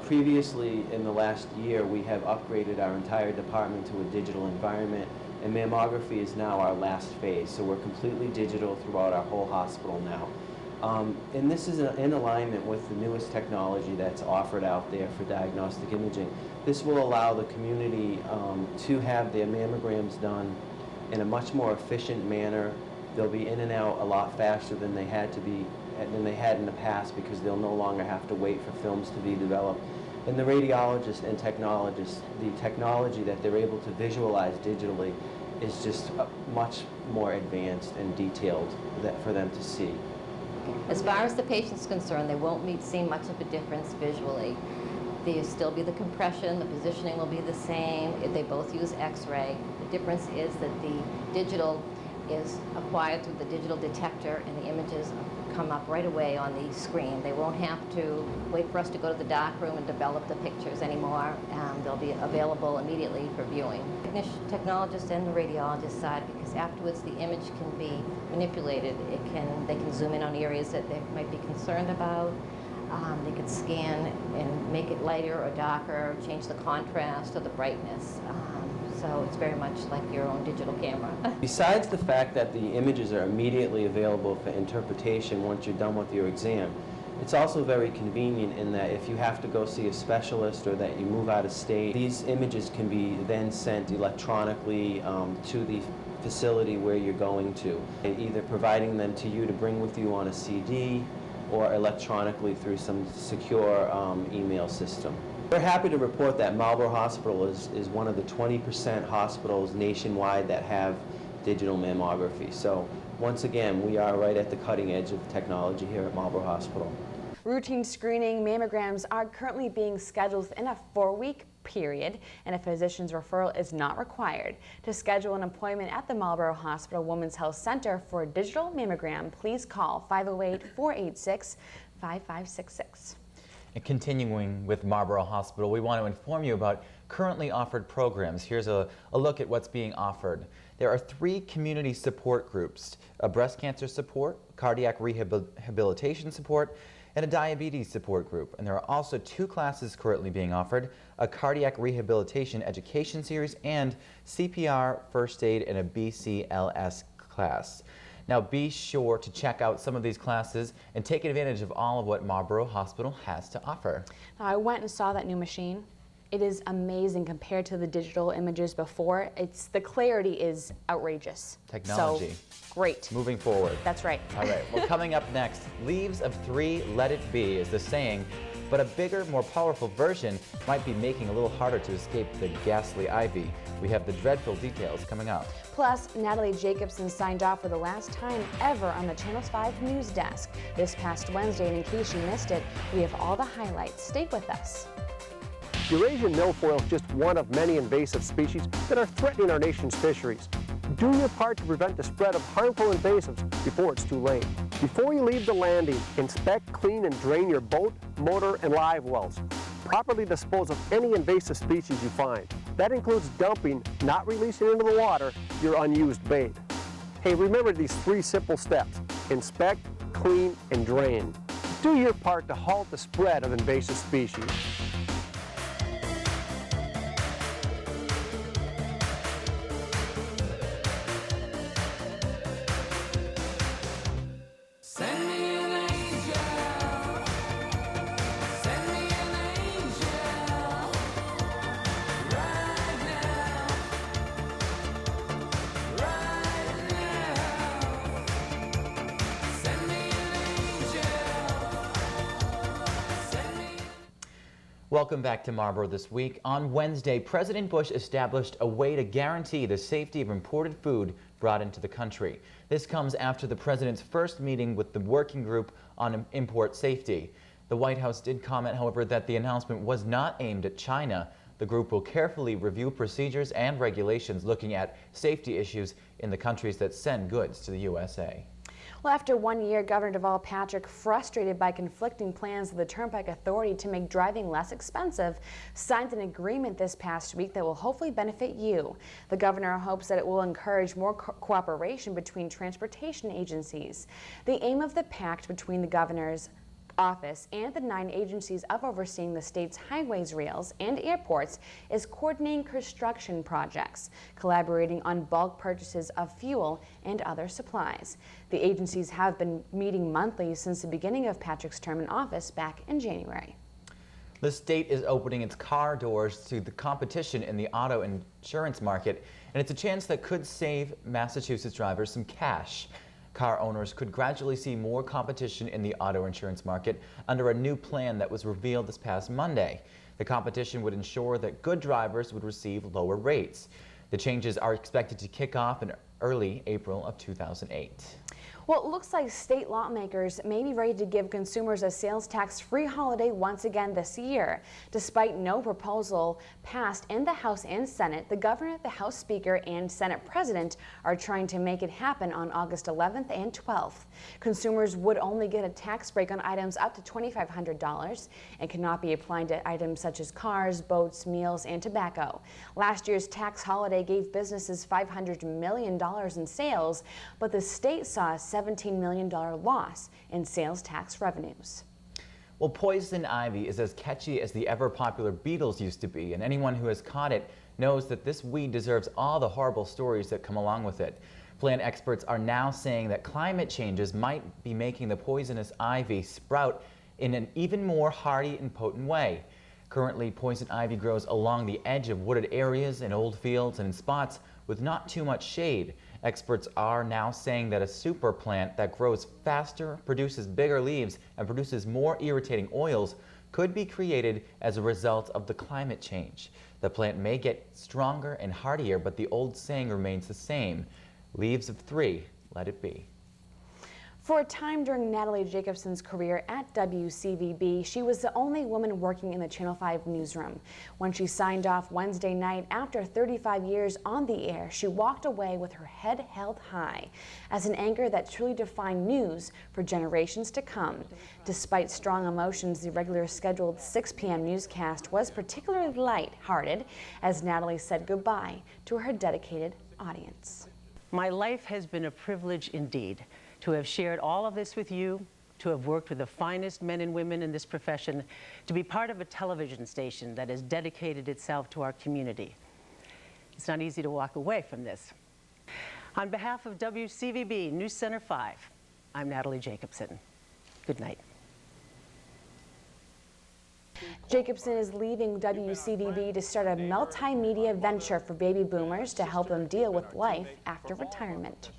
Previously, in the last year, we have upgraded our entire department to a digital environment, and mammography is now our last phase, so we're completely digital throughout our whole hospital now. And this is in alignment with the newest technology that's offered out there for diagnostic imaging. This will allow the community to have their mammograms done in a much more efficient manner. They'll be in and out a lot faster than they had in the past, because they'll no longer have to wait for films to be developed. And the radiologists and technologists, the technology that they're able to visualize digitally is just much more advanced and detailed for them to see. As far as the patient's concerned, they won't see much of a difference visually. There'll still be the compression, the positioning will be the same. They both use X-ray. The difference is that the digital is acquired through the digital detector, and the images come up right away on the screen. They won't have to wait for us to go to the dark room and develop the pictures anymore. They'll be available immediately for viewing. The technologist and the radiologist side, because afterwards the image can be manipulated. They can zoom in on areas that they might be concerned about. They can scan and make it lighter or darker, change the contrast or the brightness. So it's very much like your own digital camera. Besides the fact that the images are immediately available for interpretation once you're done with your exam, it's also very convenient in that if you have to go see a specialist or that you move out of state, these images can be then sent electronically to the facility where you're going to, and either providing them to you to bring with you on a CD or electronically through some secure email system. We're happy to report that Marlborough Hospital is one of the 20% hospitals nationwide that have digital mammography. So once again, we are right at the cutting edge of technology here at Marlborough Hospital. Routine screening mammograms are currently being scheduled in a 4-week period, and a physician's referral is not required. To schedule an appointment at the Marlborough Hospital Women's Health Center for a digital mammogram, please call 508-486-5566. And continuing with Marlborough Hospital, we want to inform you about currently offered programs. Here's a look at what's being offered. There are 3 community support groups: a breast cancer support, cardiac rehabilitation support, and a diabetes support group. And there are also 2 classes currently being offered: a cardiac rehabilitation education series and CPR, first aid, and a BCLS class. Now be sure to check out some of these classes and take advantage of all of what Marlborough Hospital has to offer. Now, I went and saw that new machine. It is amazing compared to the digital images before. The clarity is outrageous. Technology. So, great. Moving forward. That's right. All right, well, coming up next, leaves of 3, let it be is the saying, but a bigger, more powerful version might be making a little harder to escape the ghastly ivy. We have the dreadful details coming up. Plus, Natalie Jacobson signed off for the last time ever on the Channels 5 news desk this past Wednesday, and in case you missed it, we have all the highlights. Stay with us. Eurasian milfoil is just one of many invasive species that are threatening our nation's fisheries. Do your part to prevent the spread of harmful invasives before it's too late. Before you leave the landing, inspect, clean, and drain your boat, motor, and live wells. Properly dispose of any invasive species you find. That includes dumping, not releasing into the water, your unused bait. Hey, remember these 3 simple steps: inspect, clean, and drain. Do your part to halt the spread of invasive species. Welcome back to Marlborough This Week. On Wednesday, President Bush established a way to guarantee the safety of imported food brought into the country. This comes after the president's first meeting with the working group on import safety. The White House did comment, however, that the announcement was not aimed at China. The group will carefully review procedures and regulations looking at safety issues in the countries that send goods to the USA. Well, after 1 year, Governor Deval Patrick, frustrated by conflicting plans of the Turnpike Authority to make driving less expensive, signed an agreement this past week that will hopefully benefit you. The governor hopes that it will encourage more cooperation between transportation agencies. The aim of the pact between the governor's office and the 9 agencies of overseeing the state's highways, rails, and airports is coordinating construction projects, collaborating on bulk purchases of fuel and other supplies. The agencies have been meeting monthly since the beginning of Patrick's term in office back in January. The state is opening its car doors to the competition in the auto insurance market, and it's a chance that could save Massachusetts drivers some cash. Car owners could gradually see more competition in the auto insurance market under a new plan that was revealed this past Monday. The competition would ensure that good drivers would receive lower rates. The changes are expected to kick off in early April of 2008. Well, it looks like state lawmakers may be ready to give consumers a sales tax-free holiday once again this year. Despite no proposal passed in the House and Senate, the governor, the House Speaker, and Senate President are trying to make it happen on August 11th and 12th. Consumers would only get a tax break on items up to $2,500 and cannot be applied to items such as cars, boats, meals, and tobacco. Last year's tax holiday gave businesses $500 million in sales, but the state saw a $17 million loss in sales tax revenues. Well, poison ivy is as catchy as the ever-popular Beatles used to be, and anyone who has caught it knows that this weed deserves all the horrible stories that come along with it. Plant experts are now saying that climate changes might be making the poisonous ivy sprout in an even more hardy and potent way. Currently, poison ivy grows along the edge of wooded areas, in old fields, and in spots with not too much shade. Experts are now saying that a super plant that grows faster, produces bigger leaves, and produces more irritating oils could be created as a result of the climate change. The plant may get stronger and hardier, but the old saying remains the same: leaves of 3, let it be. For a time during Natalie Jacobson's career at WCVB, she was the only woman working in the Channel 5 newsroom. When she signed off Wednesday night after 35 years on the air, she walked away with her head held high as an anchor that truly defined news for generations to come. Despite strong emotions, the regular scheduled 6 p.m. newscast was particularly light-hearted as Natalie said goodbye to her dedicated audience. My life has been a privilege indeed. To have shared all of this with you, to have worked with the finest men and women in this profession, to be part of a television station that has dedicated itself to our community. It's not easy to walk away from this. On behalf of WCVB News Center 5, I'm Natalie Jacobson. Good night. Jacobson is leaving WCVB to start a multimedia venture for baby boomers to help them deal with life after retirement.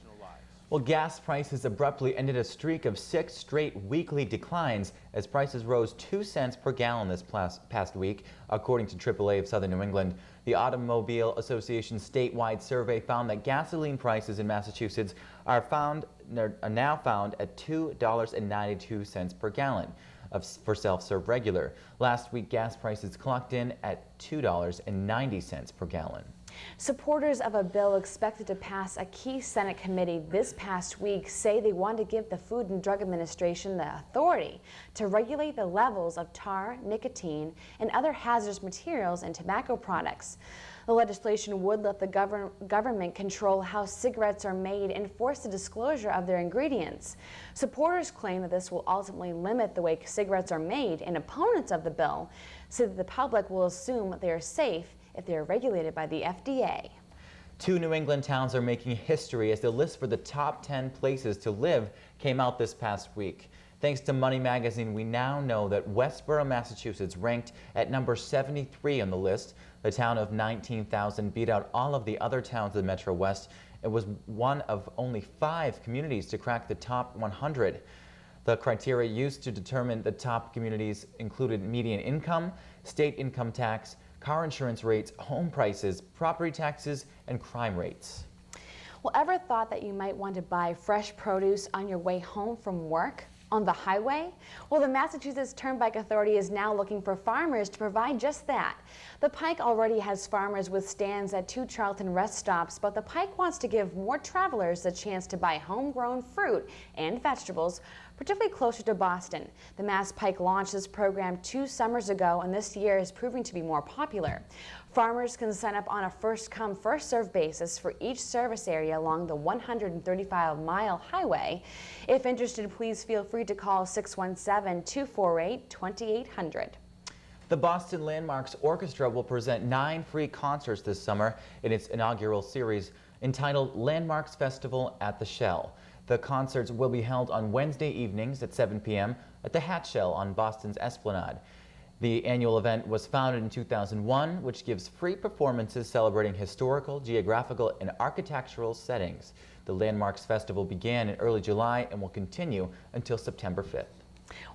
Well, gas prices abruptly ended a streak of 6 straight weekly declines as prices rose 2 cents per gallon this past week, according to AAA of Southern New England. The Automobile Association's statewide survey found that gasoline prices in Massachusetts are now found at $2.92 per gallon for self-serve regular. Last week, gas prices clocked in at $2.90 per gallon. Supporters of a bill expected to pass a key Senate committee this past week say they want to give the Food and Drug Administration the authority to regulate the levels of tar, nicotine, and other hazardous materials in tobacco products. The legislation would let the government control how cigarettes are made and force the disclosure of their ingredients. Supporters claim that this will ultimately limit the way cigarettes are made, and opponents of the bill say that the public will assume they are safe if they are regulated by the FDA. 2 New England towns are making history as the list for the top 10 places to live came out this past week. Thanks to Money Magazine, we now know that Westborough, Massachusetts ranked at number 73 on the list. The town of 19,000 beat out all of the other towns of the Metro West. It was one of only 5 communities to crack the top 100. The criteria used to determine the top communities included median income, state income tax, car insurance rates, home prices, property taxes, and crime rates. Well, ever thought that you might want to buy fresh produce on your way home from work? On the highway? Well, the Massachusetts Turnpike Authority is now looking for farmers to provide just that. The Pike already has farmers with stands at 2 Charlton rest stops, but the Pike wants to give more travelers a chance to buy homegrown fruit and vegetables, particularly closer to Boston. The Mass Pike launched this program 2 summers ago, and this year is proving to be more popular. Farmers can sign up on a first-come, first-served basis for each service area along the 135-mile highway. If interested, please feel free to call 617-248-2800. The Boston Landmarks Orchestra will present 9 free concerts this summer in its inaugural series entitled Landmarks Festival at the Shell. The concerts will be held on Wednesday evenings at 7 p.m. at the Hat Shell on Boston's Esplanade. The annual event was founded in 2001, which gives free performances celebrating historical, geographical, and architectural settings. The Landmarks Festival began in early July and will continue until September 5th.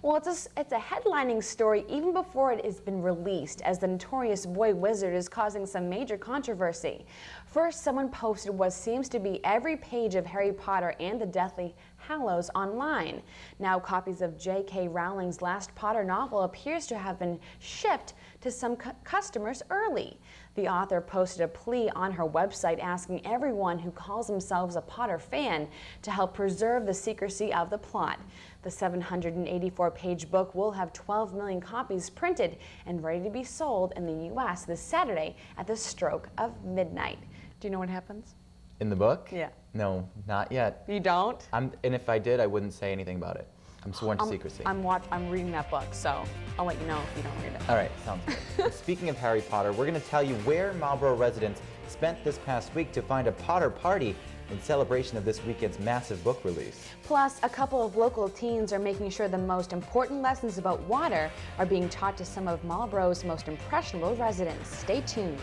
Well, it's a headlining story even before it has been released, as the notorious boy wizard is causing some major controversy. First, someone posted what seems to be every page of Harry Potter and the Deathly Hallows online. Now, copies of J.K. Rowling's last Potter novel appears to have been shipped to some customers early. The author posted a plea on her website asking everyone who calls themselves a Potter fan to help preserve the secrecy of the plot. The 784-page book will have 12 million copies printed and ready to be sold in the U.S. this Saturday at the stroke of midnight. Do you know what happens? In the book? Yeah. No, not yet. You don't? And if I did, I wouldn't say anything about it. I'm sworn to secrecy. I'm reading that book, so I'll let you know if you don't read it. All right, sounds good. Speaking of Harry Potter, we're going to tell you where Marlborough residents spent this past week to find a Potter party in celebration of this weekend's massive book release. Plus, a couple of local teens are making sure the most important lessons about water are being taught to some of Marlborough's most impressionable residents. Stay tuned.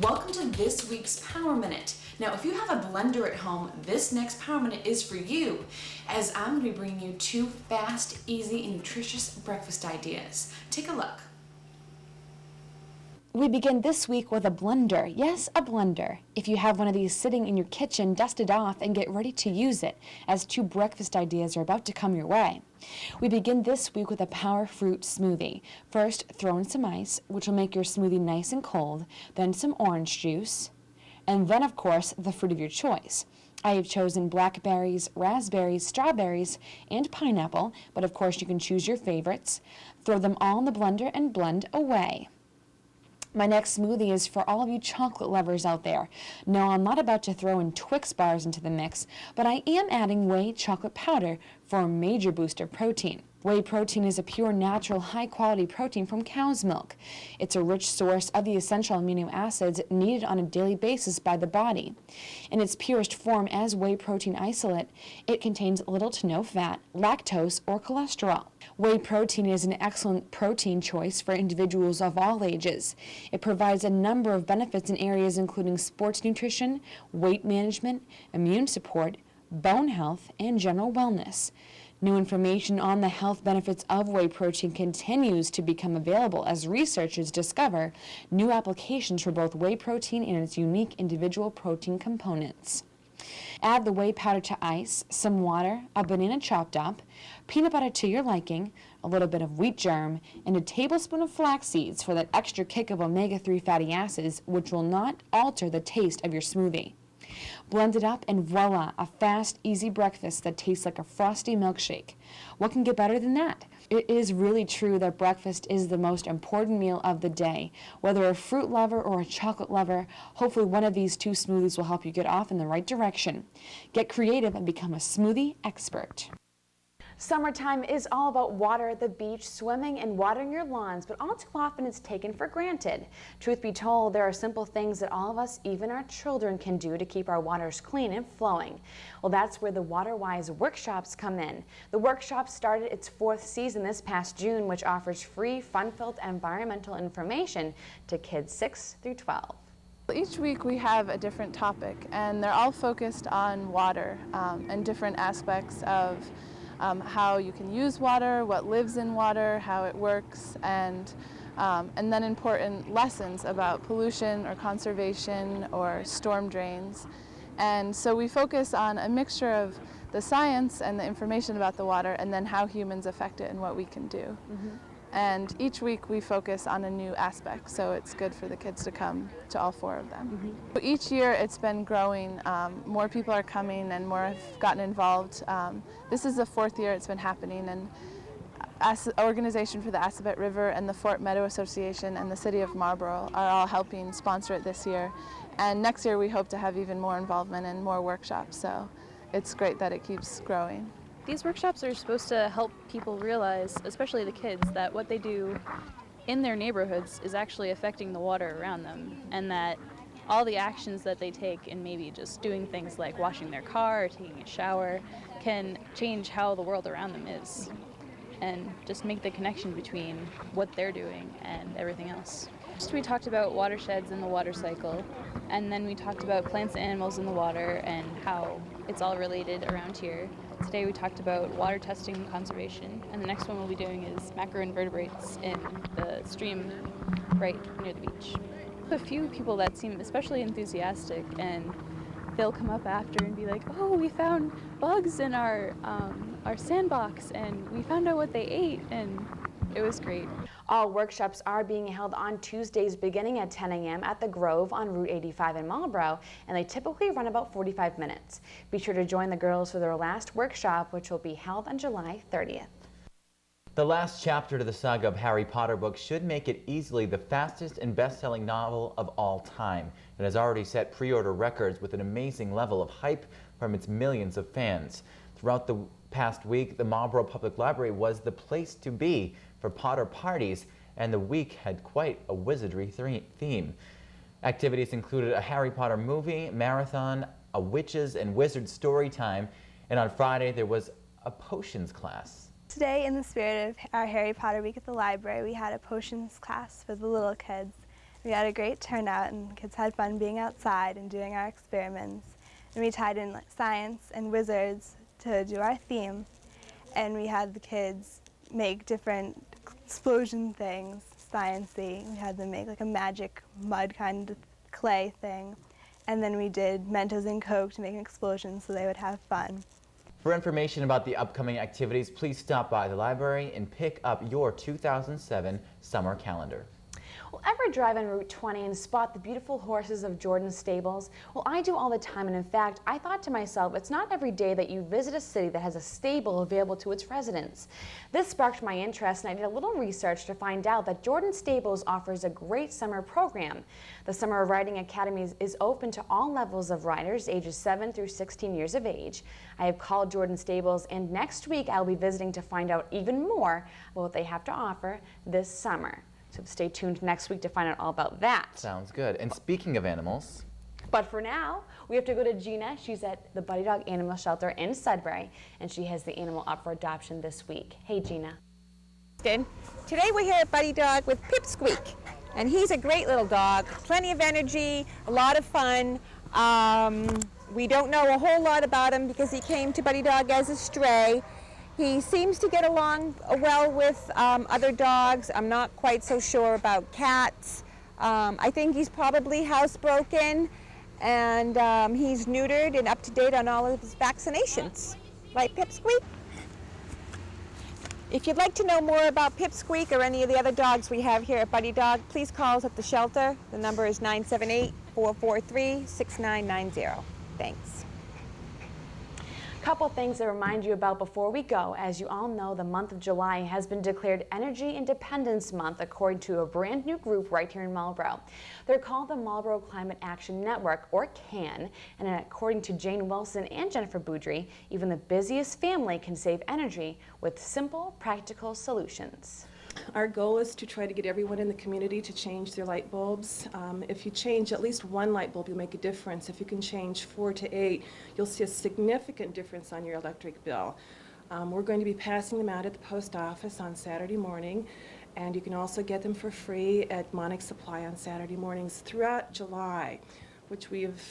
Welcome to this week's Power Minute. Now, if you have a blender at home, this next Power Minute is for you, as I'm going to be bringing you 2 fast, easy, and nutritious breakfast ideas. Take a look. We begin this week with a blender. Yes, a blender. If you have one of these sitting in your kitchen, dust it off and get ready to use it, as 2 breakfast ideas are about to come your way. We begin this week with a power fruit smoothie. First, throw in some ice, which will make your smoothie nice and cold, then some orange juice, and then, of course, the fruit of your choice. I have chosen blackberries, raspberries, strawberries, and pineapple, but of course you can choose your favorites. Throw them all in the blender and blend away. My next smoothie is for all of you chocolate lovers out there. No, I'm not about to throw in Twix bars into the mix, but I am adding whey chocolate powder for a major boost of protein. Whey protein is a pure, natural, high-quality protein from cow's milk. It's a rich source of the essential amino acids needed on a daily basis by the body. In its purest form as whey protein isolate, it contains little to no fat, lactose, or cholesterol. Whey protein is an excellent protein choice for individuals of all ages. It provides a number of benefits in areas including sports nutrition, weight management, immune support, bone health, and general wellness. New information on the health benefits of whey protein continues to become available as researchers discover new applications for both whey protein and its unique individual protein components. Add the whey powder to ice, some water, a banana chopped up, peanut butter to your liking, a little bit of wheat germ, and a tablespoon of flax seeds for that extra kick of omega-3 fatty acids, which will not alter the taste of your smoothie. Blend it up and voila, a fast, easy breakfast that tastes like a frosty milkshake. What can get better than that? It is really true that breakfast is the most important meal of the day. Whether a fruit lover or a chocolate lover, hopefully one of these two smoothies will help you get off in the right direction. Get creative and become a smoothie expert. Summertime is all about water at the beach, swimming and watering your lawns, but all too often it's taken for granted. Truth be told, there are simple things that all of us, even our children, can do to keep our waters clean and flowing. Well, that's where the WaterWise workshops come in. The workshop started its 4th season this past June, which offers free, fun-filled environmental information to kids 6 through 12. Each week we have a different topic, and they're all focused on water and different aspects of how you can use water, what lives in water, how it works, and then important lessons about pollution or conservation or storm drains. And so we focus on a mixture of the science and the information about the water, and then how humans affect it and what we can do. And each week we focus on a new aspect, so it's good for the kids to come to all 4 of them. So each year it's been growing. More people are coming and more have gotten involved. This is the 4th year it's been happening, and organization for the Assabet River and the Fort Meadow Association and the City of Marlborough are all helping sponsor it this year. And next year we hope to have even more involvement and more workshops, so it's great that it keeps growing. These workshops are supposed to help people realize, especially the kids, that what they do in their neighborhoods is actually affecting the water around them, and that all the actions that they take in maybe just doing things like washing their car or taking a shower can change how the world around them is, and just make the connection between what they're doing and everything else. First we talked about watersheds and the water cycle, and then we talked about plants and animals in the water and how it's all related around here. Today we talked about water testing and conservation, and the next one we'll be doing is macroinvertebrates in the stream right near the beach. A few people that seem especially enthusiastic, and they'll come up after and be like, oh, we found bugs in our sandbox, and we found out what they ate, and it was great. All workshops are being held on Tuesdays beginning at 10 a.m. at the Grove on Route 85 in Marlborough, and they typically run about 45 minutes. Be sure to join the girls for their last workshop, which will be held on July 30th. The last chapter to the saga of Harry Potter books should make it easily the fastest and best-selling novel of all time. It has already set pre-order records with an amazing level of hype from its millions of fans. Throughout the past week, the Marlborough Public Library was the place to be for Potter parties, and the week had quite a wizardry theme. Activities included a Harry Potter movie, marathon, a witches and wizards story time, and on Friday there was a potions class. Today, in the spirit of our Harry Potter week at the library, we had a potions class for the little kids. We had a great turnout, and kids had fun being outside and doing our experiments. And we tied in science and wizards to do our theme, and we had the kids make different explosion things, science-y. We had them make like a magic mud kind of clay thing, and then we did Mentos and Coke to make an explosion so they would have fun. For information about the upcoming activities, please stop by the library and pick up your 2007 summer calendar. Well, ever drive on Route 20 and spot the beautiful horses of Jordan's stables? Well, I do all the time, and in fact, I thought to myself, it's not every day that you visit a city that has a stable available to its residents. This sparked my interest, and I did a little research to find out that Jordan Stables offers a great summer program. The Summer Riding Academy is open to all levels of riders, ages 7 through 16 years of age. I have called Jordan Stables, and next week I'll be visiting to find out even more about what they have to offer this summer. So stay tuned next week to find out all about that. Sounds good. And speaking of animals. But for now, we have to go to Gina. She's at the Buddy Dog Animal Shelter in Sudbury, and she has the animal up for adoption this week. Hey, Gina. Today we're here at Buddy Dog with Pipsqueak, and he's a great little dog, plenty of energy, a lot of fun. We don't know a whole lot about him because he came to Buddy Dog as a stray. He seems to get along well with other dogs. I'm not quite so sure about cats. I think he's probably housebroken, and he's neutered and up to date on all of his vaccinations. Right, Pipsqueak? If you'd like to know more about Pipsqueak or any of the other dogs we have here at Buddy Dog, please call us at the shelter. The number is 978-443-6990. Thanks. Couple things to remind you about before we go. As you all know, the month of July has been declared Energy Independence Month according to a brand new group right here in Marlborough. They're called the Marlborough Climate Action Network, or CAN, and according to Jane Wilson and Jennifer Boudry, even the busiest family can save energy with simple, practical solutions. Our goal is to try to get everyone in the community to change their light bulbs. If you change at least one light bulb, you'll make a difference. If you can change 4 to 8, you'll see a significant difference on your electric bill. We're going to be passing them out at the post office on Saturday morning, and you can also get them for free at Monix Supply on Saturday mornings throughout July, which we have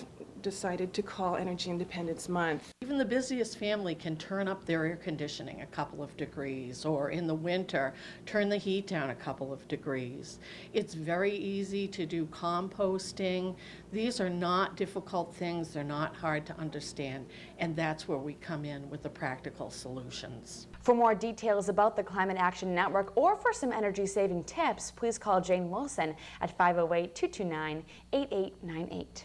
decided to call Energy Independence Month. Even the busiest family can turn up their air conditioning a couple of degrees, or in the winter, turn the heat down a couple of degrees. It's very easy to do composting. These are not difficult things, they're not hard to understand, and that's where we come in with the practical solutions. For more details about the Climate Action Network or for some energy saving tips, please call Jane Wilson at 508-229-8898.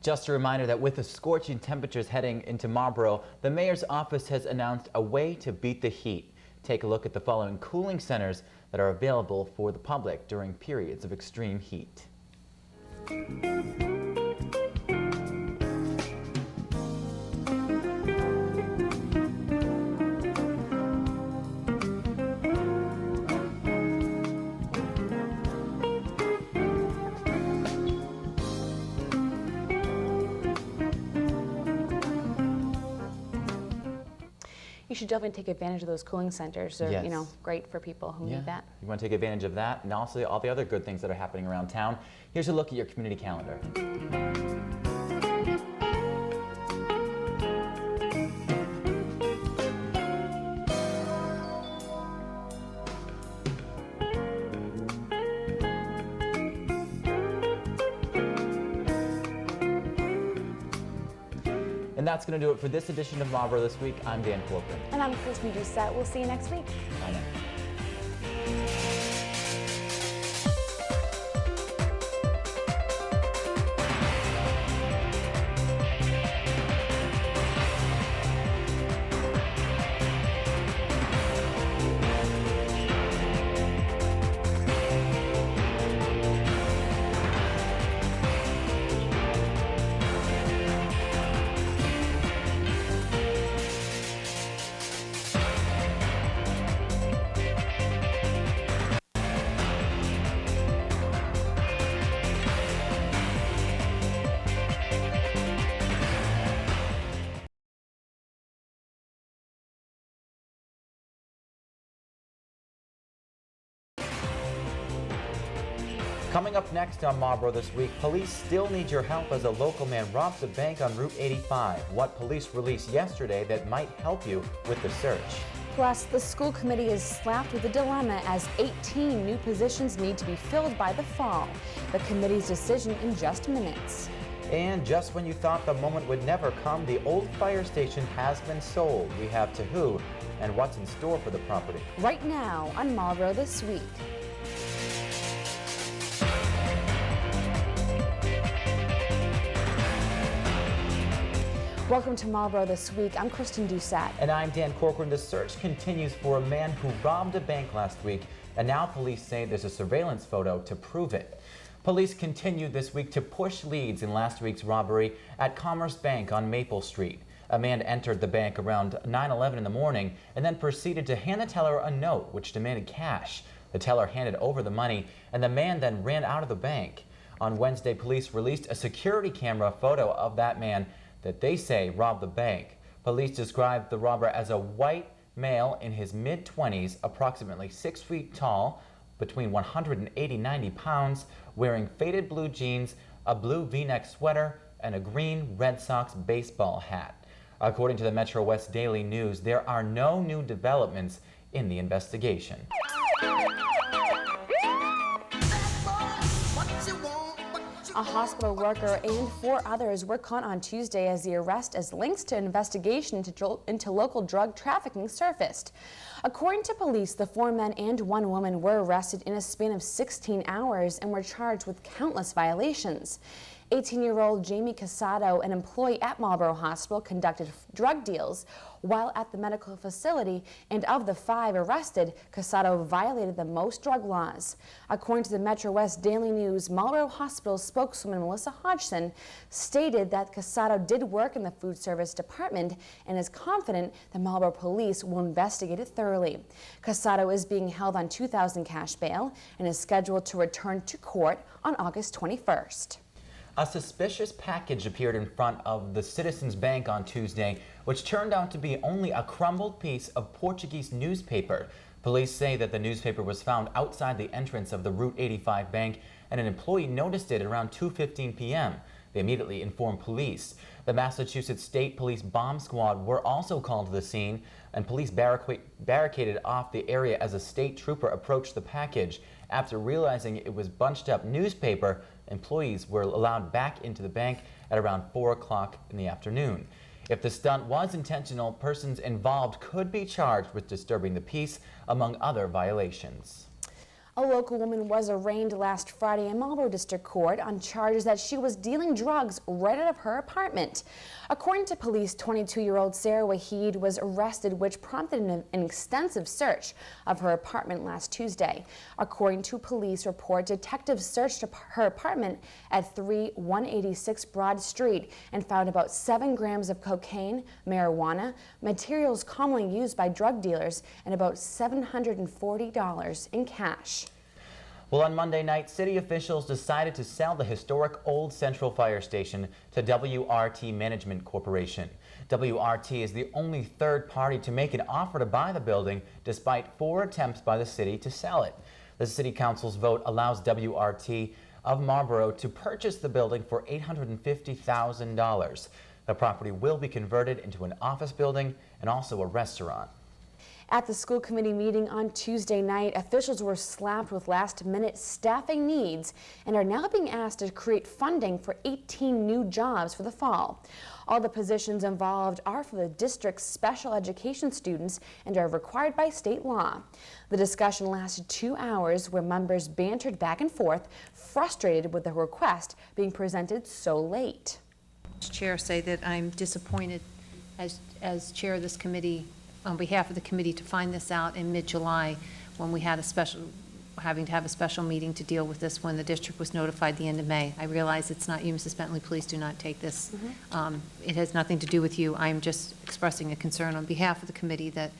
Just a reminder that with the scorching temperatures heading into Marlborough, the mayor's office has announced a way to beat the heat. Take a look at the following cooling centers that are available for the public during periods of extreme heat. You should definitely take advantage of those cooling centers. They're, you know, great for people who need that. You want to take advantage of that and also all the other good things that are happening around town. Here's a look at your community calendar. And that's going to do it for this edition of Marlborough This Week. I'm Dan Corcoran. And I'm Kristen Doucette. We'll see you next week. Bye now. Coming up next on Marlborough This Week, police still need your help as a local man robs a bank on Route 85. What police released yesterday that might help you with the search. Plus, the school committee is slapped with a dilemma as 18 new positions need to be filled by the fall. The committee's decision in just minutes. And just when you thought the moment would never come, the old fire station has been sold. We have to who and what's in store for the property. Right now on Marlborough This Week. Welcome to Marlborough This Week. I'm Kristen Doucette. And I'm Dan Corcoran. The search continues for a man who robbed a bank last week, and now police say there's a surveillance photo to prove it. Police continued this week to push leads in last week's robbery at Commerce Bank on Maple Street. A man entered the bank around 9:11 in the morning and then proceeded to hand the teller a note which demanded cash. The teller handed over the money, and the man then ran out of the bank. On Wednesday, police released a security camera photo of that man that they say robbed the bank. Police described the robber as a white male in his mid-20s, approximately 6 feet tall, between 180 and 90 pounds, wearing faded blue jeans, a blue V-neck sweater, and a green Red Sox baseball hat. According to the Metro West Daily News, there are no new developments in the investigation. A hospital worker and 4 others were caught on Tuesday as the arrest as links to investigation into local drug trafficking surfaced. According to police, the 4 men and 1 woman were arrested in a span of 16 hours and were charged with countless violations. 18-year-old Jamie Casado, an employee at Marlborough Hospital, conducted drug deals while at the medical facility, and of the 5 arrested, Casado violated the most drug laws. According to the Metro West Daily News, Marlborough Hospital spokeswoman Melissa Hodgson stated that Casado did work in the food service department and is confident the Marlborough police will investigate it thoroughly. Casado is being held on $2,000 cash bail and is scheduled to return to court on August 21st. A suspicious package appeared in front of the Citizens Bank on Tuesday, which turned out to be only a crumbled piece of Portuguese newspaper. Police say that the newspaper was found outside the entrance of the Route 85 bank, and an employee noticed it around 2:15 p.m. They immediately informed police. The Massachusetts State Police bomb squad were also called to the scene, and police barricaded off the area as a state trooper approached the package. After realizing it was bunched up newspaper, employees were allowed back into the bank at around 4 o'clock in the afternoon. If the stunt was intentional, persons involved could be charged with disturbing the peace, among other violations. A local woman was arraigned last Friday in Marlborough District Court on charges that she was dealing drugs right out of her apartment. According to police, 22-year-old Sarah Waheed was arrested, which prompted an extensive search of her apartment last Tuesday. According to police report, detectives searched her apartment at 3186 Broad Street and found about 7 grams of cocaine, marijuana, materials commonly used by drug dealers, and about $740 in cash. Well, on Monday night, city officials decided to sell the historic Old Central Fire Station to WRT Management Corporation. WRT is the only third party to make an offer to buy the building, despite 4 attempts by the city to sell it. The city council's vote allows WRT of Marlborough to purchase the building for $850,000. The property will be converted into an office building and also a restaurant. At the school committee meeting on Tuesday night, officials were slapped with last-minute staffing needs and are now being asked to create funding for 18 new jobs for the fall. All the positions involved are for the district's special education students and are required by state law. The discussion lasted 2 hours, where members bantered back and forth, frustrated with the request being presented so late. Chair, say that I'm disappointed as chair of this committee, on behalf of the committee, to find this out in mid-July when we had having to have a special meeting to deal with this when the district was notified the end of May. I realize it's not you, Mrs. Bentley. Please do not take this. It has nothing to do with you. I'm just expressing a concern on behalf of the committee that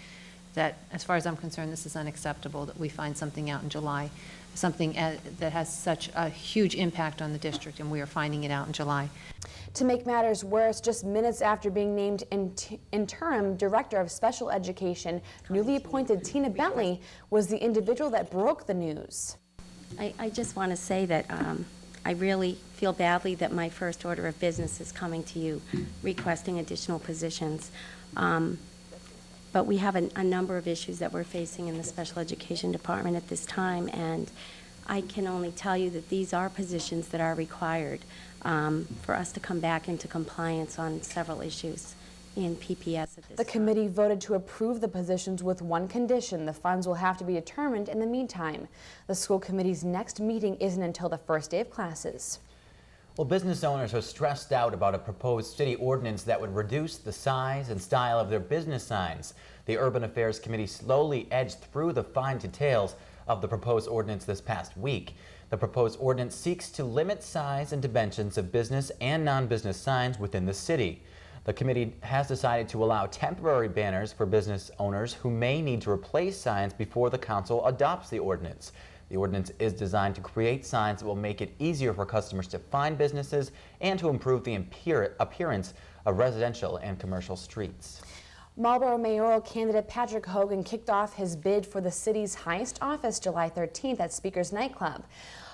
as far as I'm concerned, this is unacceptable, that we find something out in July, something that has such a huge impact on the district, and we are finding it out in July. To make matters worse, just minutes after being named interim director of special education, newly appointed Tina Bentley was the individual that broke the news. I just want to say that I really feel badly that my first order of business is coming to you requesting additional positions. But we have a number of issues that we're facing in the special education department at this time, and I can only tell you that these are positions that are required for us to come back into compliance on several issues in PPS at this time. The committee voted to approve the positions with one condition: the funds will have to be determined in the meantime. The school committee's next meeting isn't until the first day of classes. Well, business owners are stressed out about a proposed city ordinance that would reduce the size and style of their business signs. The Urban Affairs Committee slowly edged through the fine details of the proposed ordinance this past week. The proposed ordinance seeks to limit size and dimensions of business and non-business signs within the city. The committee has decided to allow temporary banners for business owners who may need to replace signs before the council adopts the ordinance. The ordinance is designed to create signs that will make it easier for customers to find businesses and to improve the appearance of residential and commercial streets. Marlborough mayoral candidate Patrick Hogan kicked off his bid for the city's highest office July 13th at Speaker's Nightclub.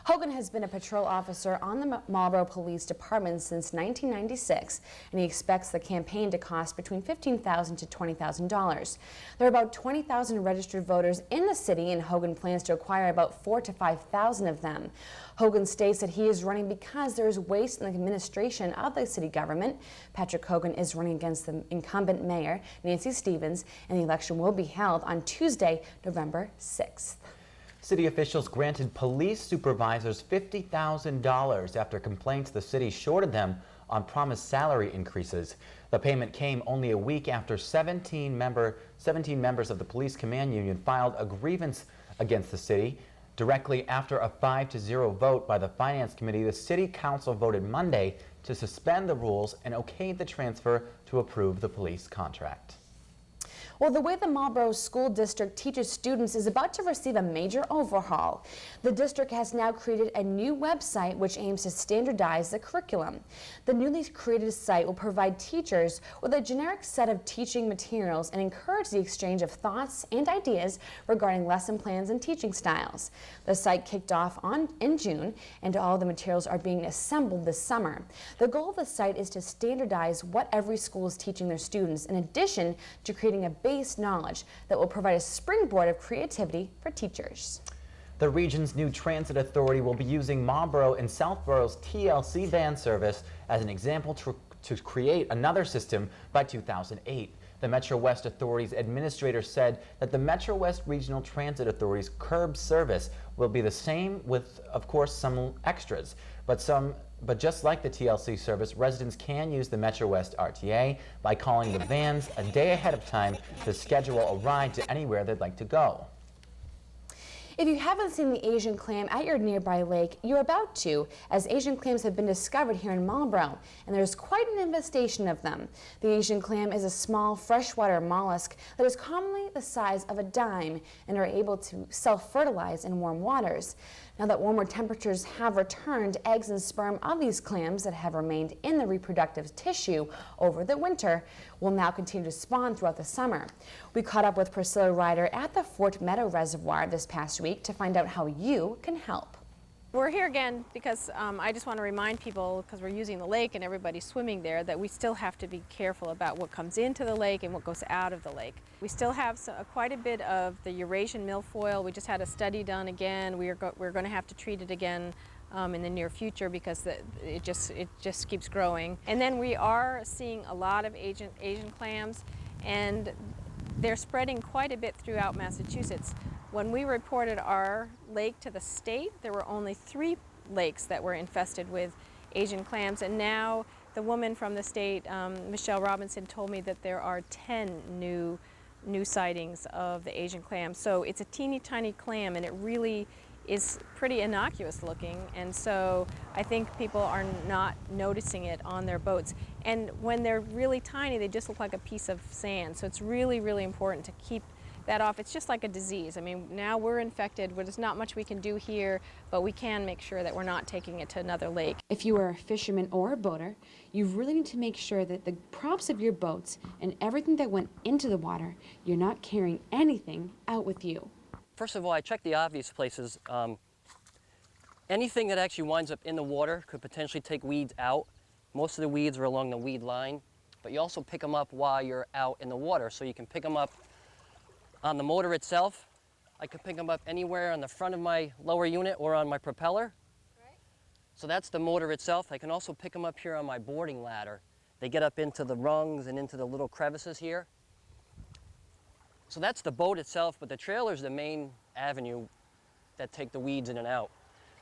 Hogan has been a patrol officer on the Marlborough Police Department since 1996, and he expects the campaign to cost between $15,000 to $20,000. There are about 20,000 registered voters in the city, and Hogan plans to acquire about 4,000 to 5,000 of them. Hogan states that he is running because there is waste in the administration of the city government. Patrick Hogan is running against the incumbent mayor, Nancy Stevens, and the election will be held on Tuesday, November 6th. City officials granted police supervisors $50,000 after complaints the city shorted them on promised salary increases. The payment came only a week after 17 members of the police command union filed a grievance against the city. Directly after a 5-0 vote by the Finance Committee, the City Council voted Monday to suspend the rules and okayed the transfer to approve the police contract. Well, the way the Marlborough School District teaches students is about to receive a major overhaul. The district has now created a new website which aims to standardize the curriculum. The newly created site will provide teachers with a generic set of teaching materials and encourage the exchange of thoughts and ideas regarding lesson plans and teaching styles. The site kicked off in June, and all the materials are being assembled this summer. The goal of the site is to standardize what every school is teaching their students, in addition to creating a base knowledge that will provide a springboard of creativity for teachers. The region's new transit authority will be using Marlborough and Southborough's TLC van service as an example to create another system by 2008. The Metro West Authority's administrator said that the Metro West Regional Transit Authority's curb service will be the same with, of course, some extras, but just like the TLC service, residents can use the Metro West RTA by calling the vans a day ahead of time to schedule a ride to anywhere they'd like to go. If you haven't seen the Asian clam at your nearby lake, you're about to, as Asian clams have been discovered here in Marlborough, and there's quite an infestation of them. The Asian clam is a small freshwater mollusk that is commonly the size of a dime and are able to self-fertilize in warm waters. Now that warmer temperatures have returned, eggs and sperm of these clams that have remained in the reproductive tissue over the winter will now continue to spawn throughout the summer. We caught up with Priscilla Ryder at the Fort Meadow Reservoir this past week to find out how you can help. We're here again because I just want to remind people, because we're using the lake and everybody's swimming there, that we still have to be careful about what comes into the lake and what goes out of the lake. We still have quite a bit of the Eurasian milfoil. We just had a study done again. We're going to have to treat it again in the near future because it just keeps growing. And then we are seeing a lot of Asian clams, and they're spreading quite a bit throughout Massachusetts. When we reported our lake to the state, there were only 3 lakes that were infested with Asian clams, and now the woman from the state, Michelle Robinson, told me that there are 10 new sightings of the Asian clam. So it's a teeny tiny clam, and it really is pretty innocuous looking, and so I think people are not noticing it on their boats. And when they're really tiny, they just look like a piece of sand, so it's really, really important to keep that off. It's just like a disease. I mean, now we're infected, there's not much we can do here, but we can make sure that we're not taking it to another lake. If you are a fisherman or a boater, you really need to make sure that the props of your boats and everything that went into the water, you're not carrying anything out with you. First of all, I check the obvious places. Anything that actually winds up in the water could potentially take weeds out. Most of the weeds are along the weed line, but you also pick them up while you're out in the water. So you can pick them up on the motor itself. I could pick them up anywhere on the front of my lower unit or on my propeller. So that's the motor itself. I can also pick them up here on my boarding ladder. They get up into the rungs and into the little crevices here. So that's the boat itself, but the trailer is the main avenue that take the weeds in and out.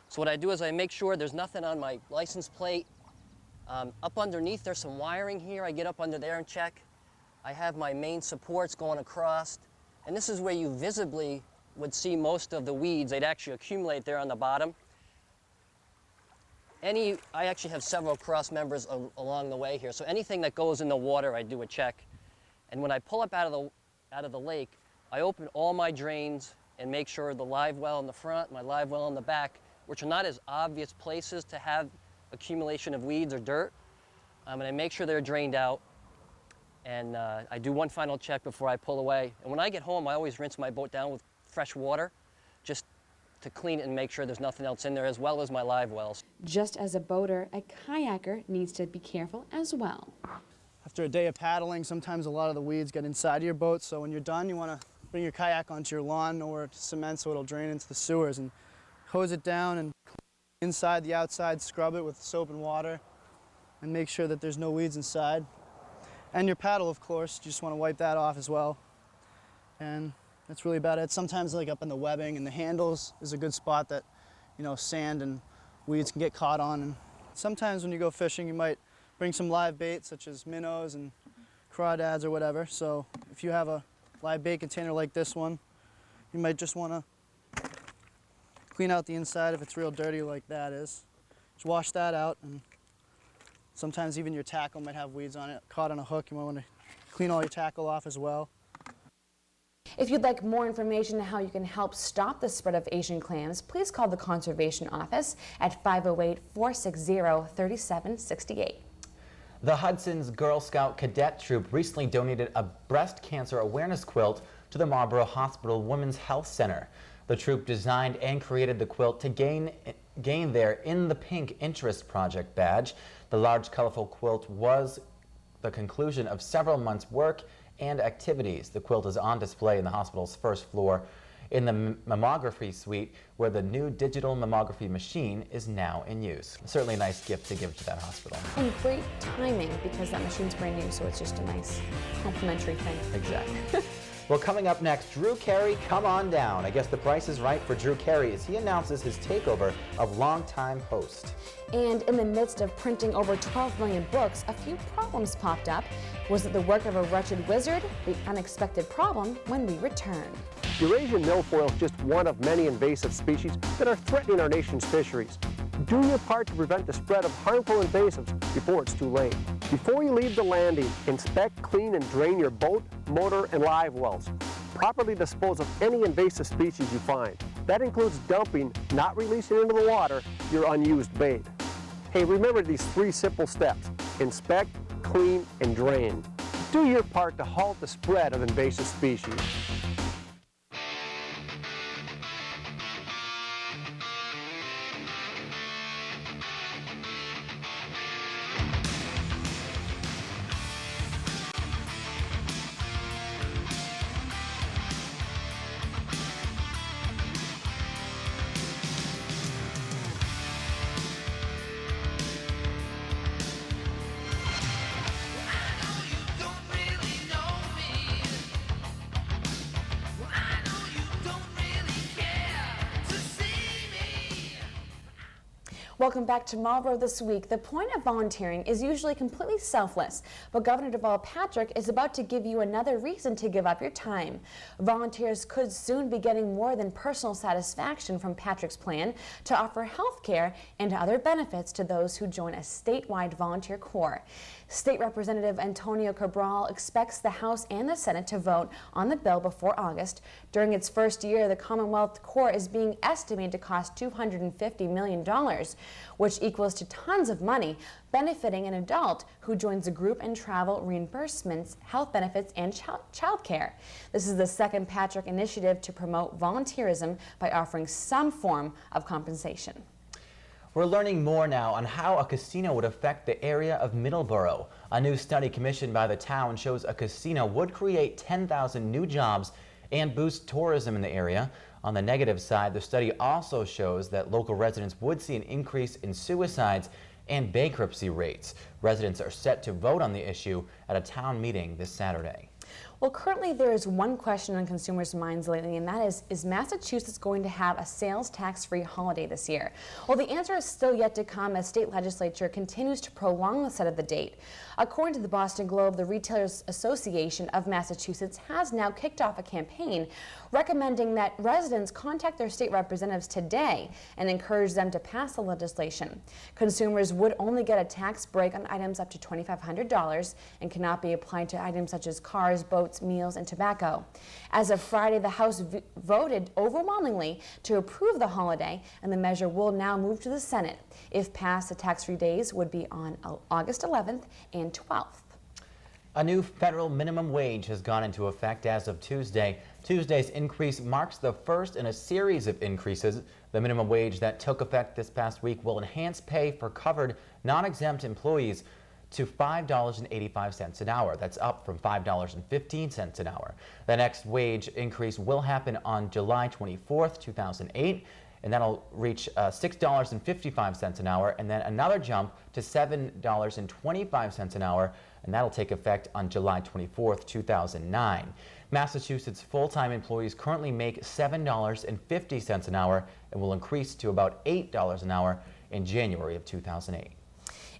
So what I do is I make sure there's nothing on my license plate. Up underneath, there's some wiring here. I get up under there and check. I have my main supports going across, and this is where you visibly would see most of the weeds. They'd actually accumulate there on the bottom. I actually have several cross members along the way here, so anything that goes in the water, I do a check. And when I pull up out of the lake, I open all my drains and make sure the live well in the front, my live well in the back, which are not as obvious places to have accumulation of weeds or dirt, and I make sure they're drained out. And I do one final check before I pull away. And when I get home, I always rinse my boat down with fresh water, just to clean it and make sure there's nothing else in there, as well as my live wells. Just as a boater, a kayaker needs to be careful as well. After a day of paddling, sometimes a lot of the weeds get inside of your boat, so when you're done, you want to bring your kayak onto your lawn or cement so it'll drain into the sewers, and hose it down and inside, the outside, scrub it with soap and water and make sure that there's no weeds inside. And your paddle, of course, you just want to wipe that off as well. And that's really about it. Sometimes like up in the webbing and the handles is a good spot that, you know, sand and weeds can get caught on. And sometimes when you go fishing, you might bring some live bait such as minnows and crawdads or whatever. So if you have a live bait container like this one, you might just want to clean out the inside if it's real dirty like that is. Just wash that out, and sometimes even your tackle might have weeds on it, caught on a hook. You might want to clean all your tackle off as well. If you'd like more information on how you can help stop the spread of Asian clams, please call the Conservation Office at 508-460-3768. The Hudson's Girl Scout Cadet Troop recently donated a breast cancer awareness quilt to the Marlborough Hospital Women's Health Center. The troop designed and created the quilt to gain their In the Pink Interest Project badge. The large, colorful quilt was the conclusion of several months' work and activities. The quilt is on display in the hospital's first floor in the mammography suite, where the new digital mammography machine is now in use. Certainly a nice gift to give to that hospital. And great timing, because that machine's brand new, so it's just a nice complimentary thing. Exactly. Well, coming up next, Drew Carey, come on down. I guess the price is right for Drew Carey as he announces his takeover of longtime host. And in the midst of printing over 12 million books, a few problems popped up. Was it the work of a wretched wizard? The unexpected problem when we return. Eurasian milfoil is just one of many invasive species that are threatening our nation's fisheries. Do your part to prevent the spread of harmful invasives before it's too late. Before you leave the landing, inspect, clean, and drain your boat, motor, and live wells. Properly dispose of any invasive species you find. That includes dumping, not releasing into the water, your unused bait. Hey, remember these 3 simple steps: inspect, clean, and drain. Do your part to halt the spread of invasive species. Welcome back to Marlborough This Week. The point of volunteering is usually completely selfless, but Governor Deval Patrick is about to give you another reason to give up your time. Volunteers could soon be getting more than personal satisfaction from Patrick's plan to offer health care and other benefits to those who join a statewide volunteer corps. State Representative Antonio Cabral expects the House and the Senate to vote on the bill before August. During its first year, the Commonwealth Corps is being estimated to cost $250 million, which equals to tons of money, benefiting an adult who joins the group and travel reimbursements, health benefits, and child care. This is the second Patrick initiative to promote volunteerism by offering some form of compensation. We're learning more now on how a casino would affect the area of Marlborough. A new study commissioned by the town shows a casino would create 10,000 new jobs and boost tourism in the area. On the negative side, the study also shows that local residents would see an increase in suicides and bankruptcy rates. Residents are set to vote on the issue at a town meeting this Saturday. Well, currently there is one question on consumers' minds lately, and that is Massachusetts going to have a sales tax-free holiday this year? Well, the answer is still yet to come as state legislature continues to prolong the set of the date. According to the Boston Globe, the Retailers Association of Massachusetts has now kicked off a campaign recommending that residents contact their state representatives today and encourage them to pass the legislation. Consumers would only get a tax break on items up to $2,500 and cannot be applied to items such as cars, boats, meals, and tobacco. As of Friday, the House voted overwhelmingly to approve the holiday, and the measure will now move to the Senate. If passed, the tax-free days would be on August 11th and 12th. A new federal minimum wage has gone into effect as of Tuesday. Tuesday's increase marks the first in a series of increases. The minimum wage that took effect this past week will enhance pay for covered, non-exempt employees to $5.85 an hour. That's up from $5.15 an hour. The next wage increase will happen on July 24th, 2008. And that'll reach $6.55 an hour, and then another jump to $7.25 an hour, and that'll take effect on July 24th, 2009. Massachusetts full-time employees currently make $7.50 an hour and will increase to about $8 an hour in January of 2008.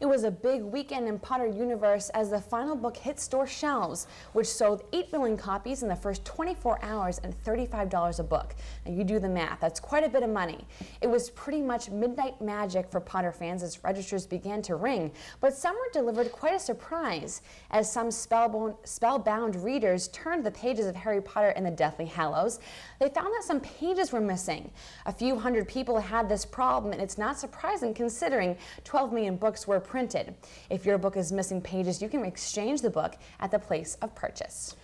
It was a big weekend in Potter Universe as the final book hit store shelves, which sold 8 million copies in the first 24 hours and $35 a book. Now you do the math, that's quite a bit of money. It was pretty much midnight magic for Potter fans as registers began to ring, but Summer delivered quite a surprise as some spellbound readers turned the pages of Harry Potter and the Deathly Hallows. They found that some pages were missing. A few hundred people had this problem, and it's not surprising considering 12 million books were printed. If your book is missing pages, you can exchange the book at the place of purchase.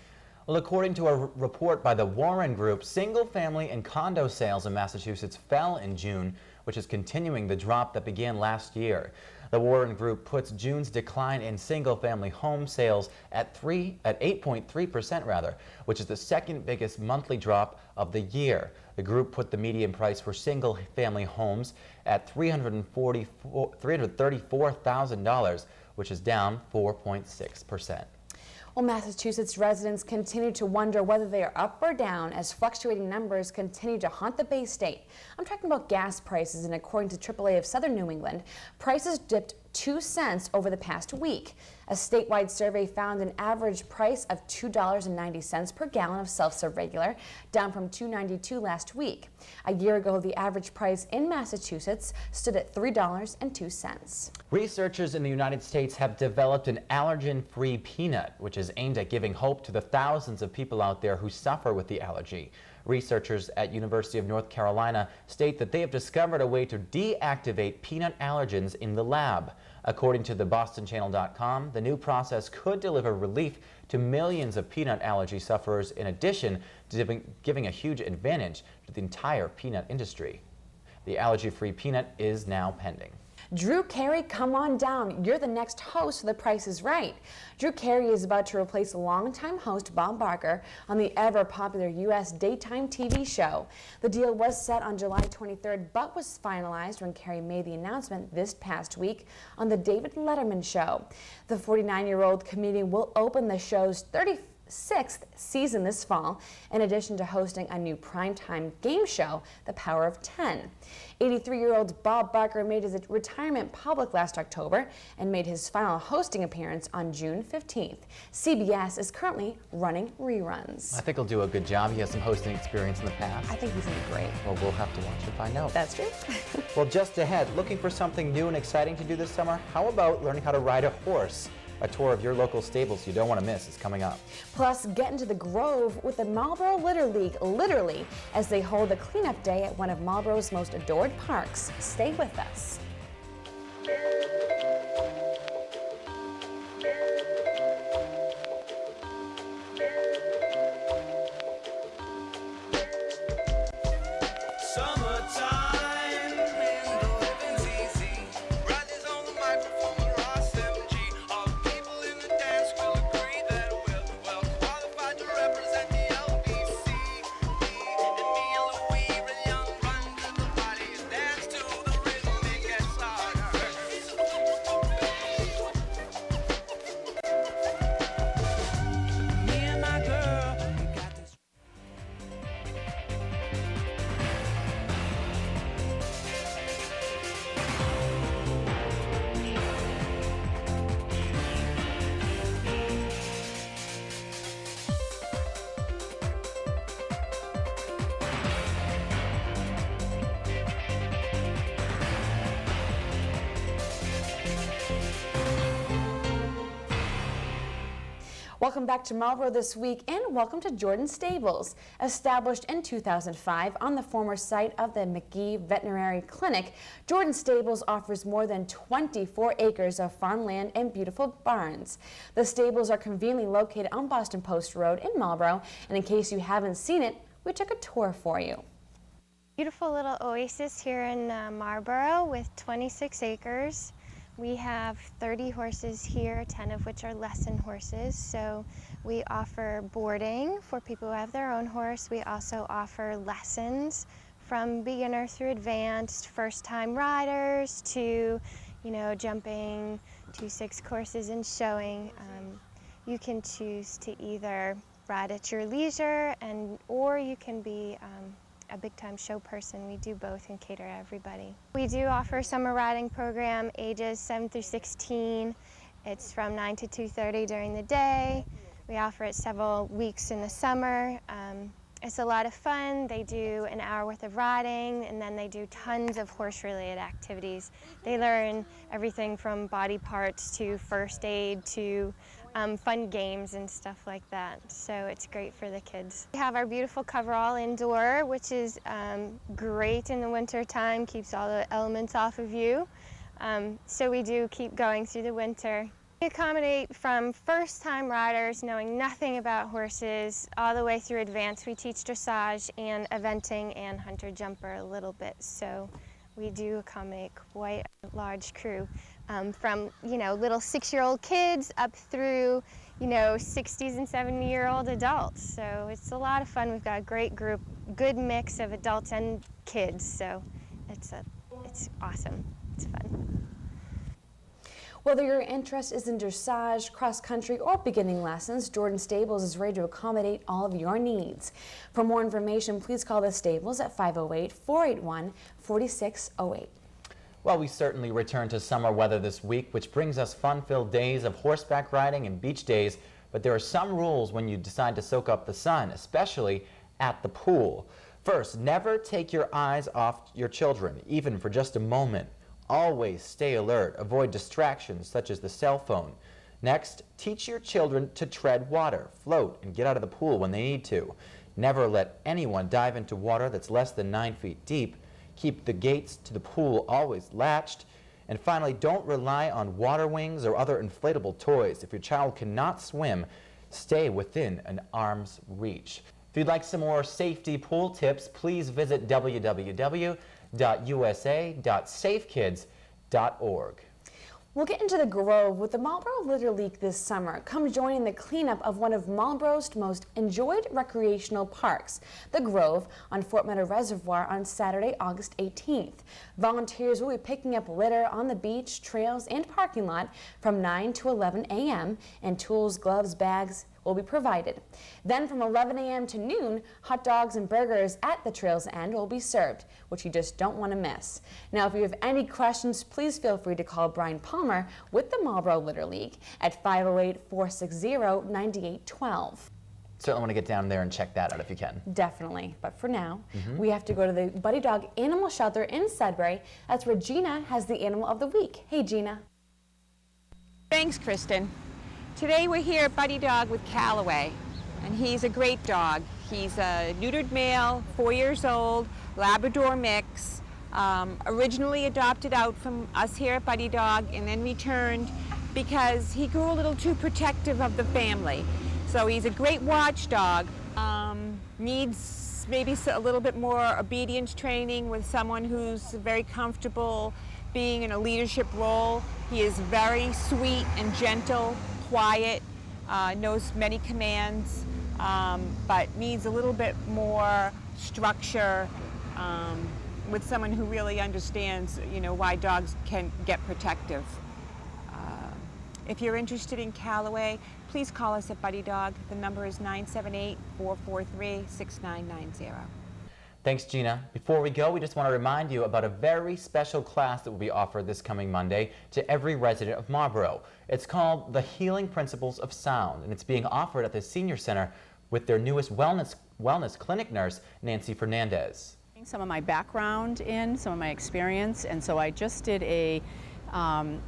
Well, according to a report by the Warren Group, single-family and condo sales in Massachusetts fell in June, which is continuing the drop that began last year. The Warren Group puts June's decline in single-family home sales at 8.3%, which is the second biggest monthly drop of the year. The group put the median price for single-family homes at $334,000, which is down 4.6%. Well, Massachusetts residents continue to wonder whether they are up or down as fluctuating numbers continue to haunt the Bay State. I'm talking about gas prices, and according to AAA of Southern New England, prices dipped 2 cents over the past week. A statewide survey found an average price of $2.90 per gallon of self-serve regular, down from $2.92 last week. A year ago, the average price in Massachusetts stood at $3.02. Researchers in the United States have developed an allergen-free peanut, which is aimed at giving hope to the thousands of people out there who suffer with the allergy. Researchers at University of North Carolina state that they have discovered a way to deactivate peanut allergens in the lab. According to the BostonChannel.com, the new process could deliver relief to millions of peanut allergy sufferers in addition to giving a huge advantage to the entire peanut industry. The allergy-free peanut is now pending. Drew Carey, come on down. You're the next host for The Price is Right. Drew Carey is about to replace longtime host Bob Barker on the ever-popular U.S. daytime TV show. The deal was set on July 23rd, but was finalized when Carey made the announcement this past week on The David Letterman Show. The 49-year-old comedian will open the show's 36th season this fall, in addition to hosting a new primetime game show, The Power of 10. 83-year-old Bob Barker made his retirement public last October and made his final hosting appearance on June 15th. CBS is currently running reruns. I think he'll do a good job. He has some hosting experience in the past. I think he's going to be great. Well, we'll have to watch and find out. That's true. Well, just ahead, looking for something new and exciting to do this summer? How about learning how to ride a horse? A tour of your local stables you don't want to miss is coming up. Plus, get into the Grove with the Marlborough Litter League, literally, as they hold a cleanup day at one of Marlborough's most adored parks. Stay with us. Welcome back to Marlborough this week, and welcome to Jordan Stables. Established in 2005 on the former site of the McGee Veterinary Clinic, Jordan Stables offers more than 24 acres of farmland and beautiful barns. The stables are conveniently located on Boston Post Road in Marlborough, and in case you haven't seen it, we took a tour for you. Beautiful little oasis here in Marlborough with 26 acres. We have 30 horses here, 10 of which are lesson horses. So we offer boarding for people who have their own horse. We also offer lessons from beginner through advanced, first-time riders to, jumping to 6 courses and showing. You can choose to either ride at your leisure or you can be a big-time show person. We do both and cater to everybody. We do offer a summer riding program, ages 7 through 16. It's from 9 to 2:30 during the day. We offer it several weeks in the summer. It's a lot of fun. They do an hour worth of riding, and then they do tons of horse-related activities. They learn everything from body parts to first aid to fun games and stuff like that. So it's great for the kids. We have our beautiful coverall indoor, which is great in the winter time, keeps all the elements off of you. So we do keep going through the winter. We accommodate from first-time riders knowing nothing about horses all the way through advanced. We teach dressage and eventing and hunter-jumper a little bit. So we do accommodate quite a large crew. From little 6-year-old kids up through 60s and 70-year-old adults. So it's a lot of fun. We've got a great group, good mix of adults and kids. So it's awesome. It's fun. Whether your interest is in dressage, cross-country, or beginning lessons, Jordan Stables is ready to accommodate all of your needs. For more information, please call the stables at 508-481-4608. Well, we certainly return to summer weather this week, which brings us fun-filled days of horseback riding and beach days. But there are some rules when you decide to soak up the sun, especially at the pool. First, never take your eyes off your children, even for just a moment. Always stay alert. Avoid distractions such as the cell phone. Next, teach your children to tread water, float, and get out of the pool when they need to. Never let anyone dive into water that's less than 9 feet deep. Keep the gates to the pool always latched. And finally, don't rely on water wings or other inflatable toys. If your child cannot swim, stay within an arm's reach. If you'd like some more safety pool tips, please visit www.usa.safekids.org. We'll get into the Grove with the Marlborough Litter League this summer. Come join in the cleanup of one of Marlborough's most enjoyed recreational parks, the Grove, on Fort Meadow Reservoir on Saturday, August 18th. Volunteers will be picking up litter on the beach, trails, and parking lot from 9 to 11 a.m. and tools, gloves, bags will be provided. Then from 11 a.m. to noon, hot dogs and burgers at the trail's end will be served, which you just don't want to miss. Now, if you have any questions, please feel free to call Brian Palmer with the Marlborough Litter League at 508-460-9812. Certainly want to get down there and check that out if you can. Definitely, but for now, we have to go to the Buddy Dog Animal Shelter in Sudbury. That's where Gina has the Animal of the Week. Hey, Gina. Thanks, Kristen. Today we're here at Buddy Dog with Callaway, and he's a great dog. He's a neutered male, 4 years old, Labrador mix, originally adopted out from us here at Buddy Dog and then returned because he grew a little too protective of the family. So he's a great watchdog, needs maybe a little bit more obedience training with someone who's very comfortable being in a leadership role. He is very sweet and gentle, quiet, knows many commands, but needs a little bit more structure with someone who really understands, why dogs can get protective. If you're interested in Callaway, please call us at Buddy Dog. The number is 978-443-6990. Thanks, Gina. Before we go, we just want to remind you about a very special class that will be offered this coming Monday to every resident of Marlborough. It's called The Healing Principles of Sound, and it's being offered at the Senior Center with their newest wellness clinic nurse, Nancy Fernandez. Some of my background in, some of my experience, and so I just did a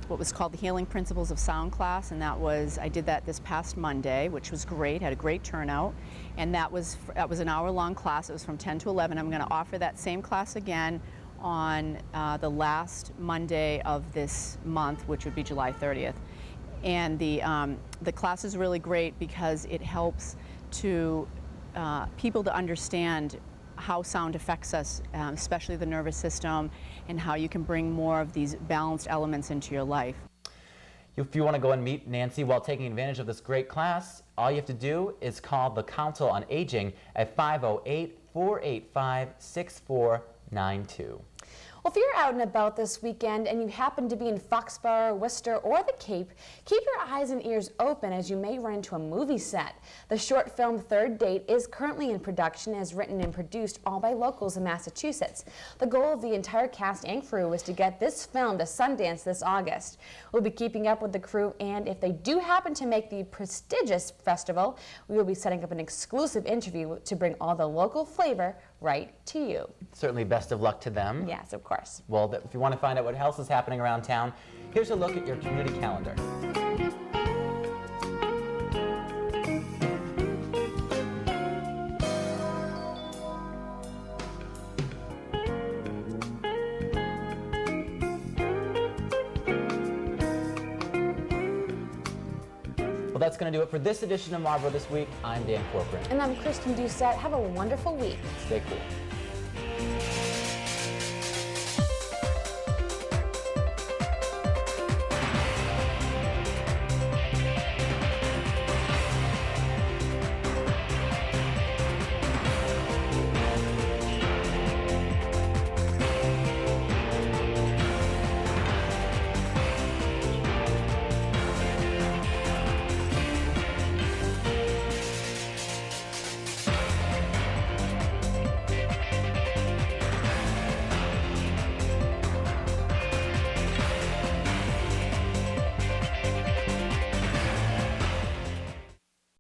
what was called the Healing Principles of Sound class, and I did that this past Monday, which was great, had a great turnout, and that was an hour-long class. It was from 10 to 11. I'm going to offer that same class again on the last Monday of this month, which would be July 30th. And the class is really great because it helps people to understand how sound affects us, especially the nervous system, and how you can bring more of these balanced elements into your life. If you want to go and meet Nancy while taking advantage of this great class, all you have to do is call the Council on Aging at 508-485-6492. Well, if you're out and about this weekend and you happen to be in Foxborough, Worcester, or the Cape, keep your eyes and ears open as you may run into a movie set. The short film Third Date is currently in production, as written and produced all by locals in Massachusetts. The goal of the entire cast and crew is to get this film to Sundance this August. We'll be keeping up with the crew, and if they do happen to make the prestigious festival, we will be setting up an exclusive interview to bring all the local flavor right to you. Certainly best of luck to them. Yes, of course. Well, if you want to find out what else is happening around town, here's a look at your community calendar. Well, that's going to do it for this edition of Marlborough This Week. I'm Dan Corcoran. And I'm Kristen Doucette. Have a wonderful week. Stay cool.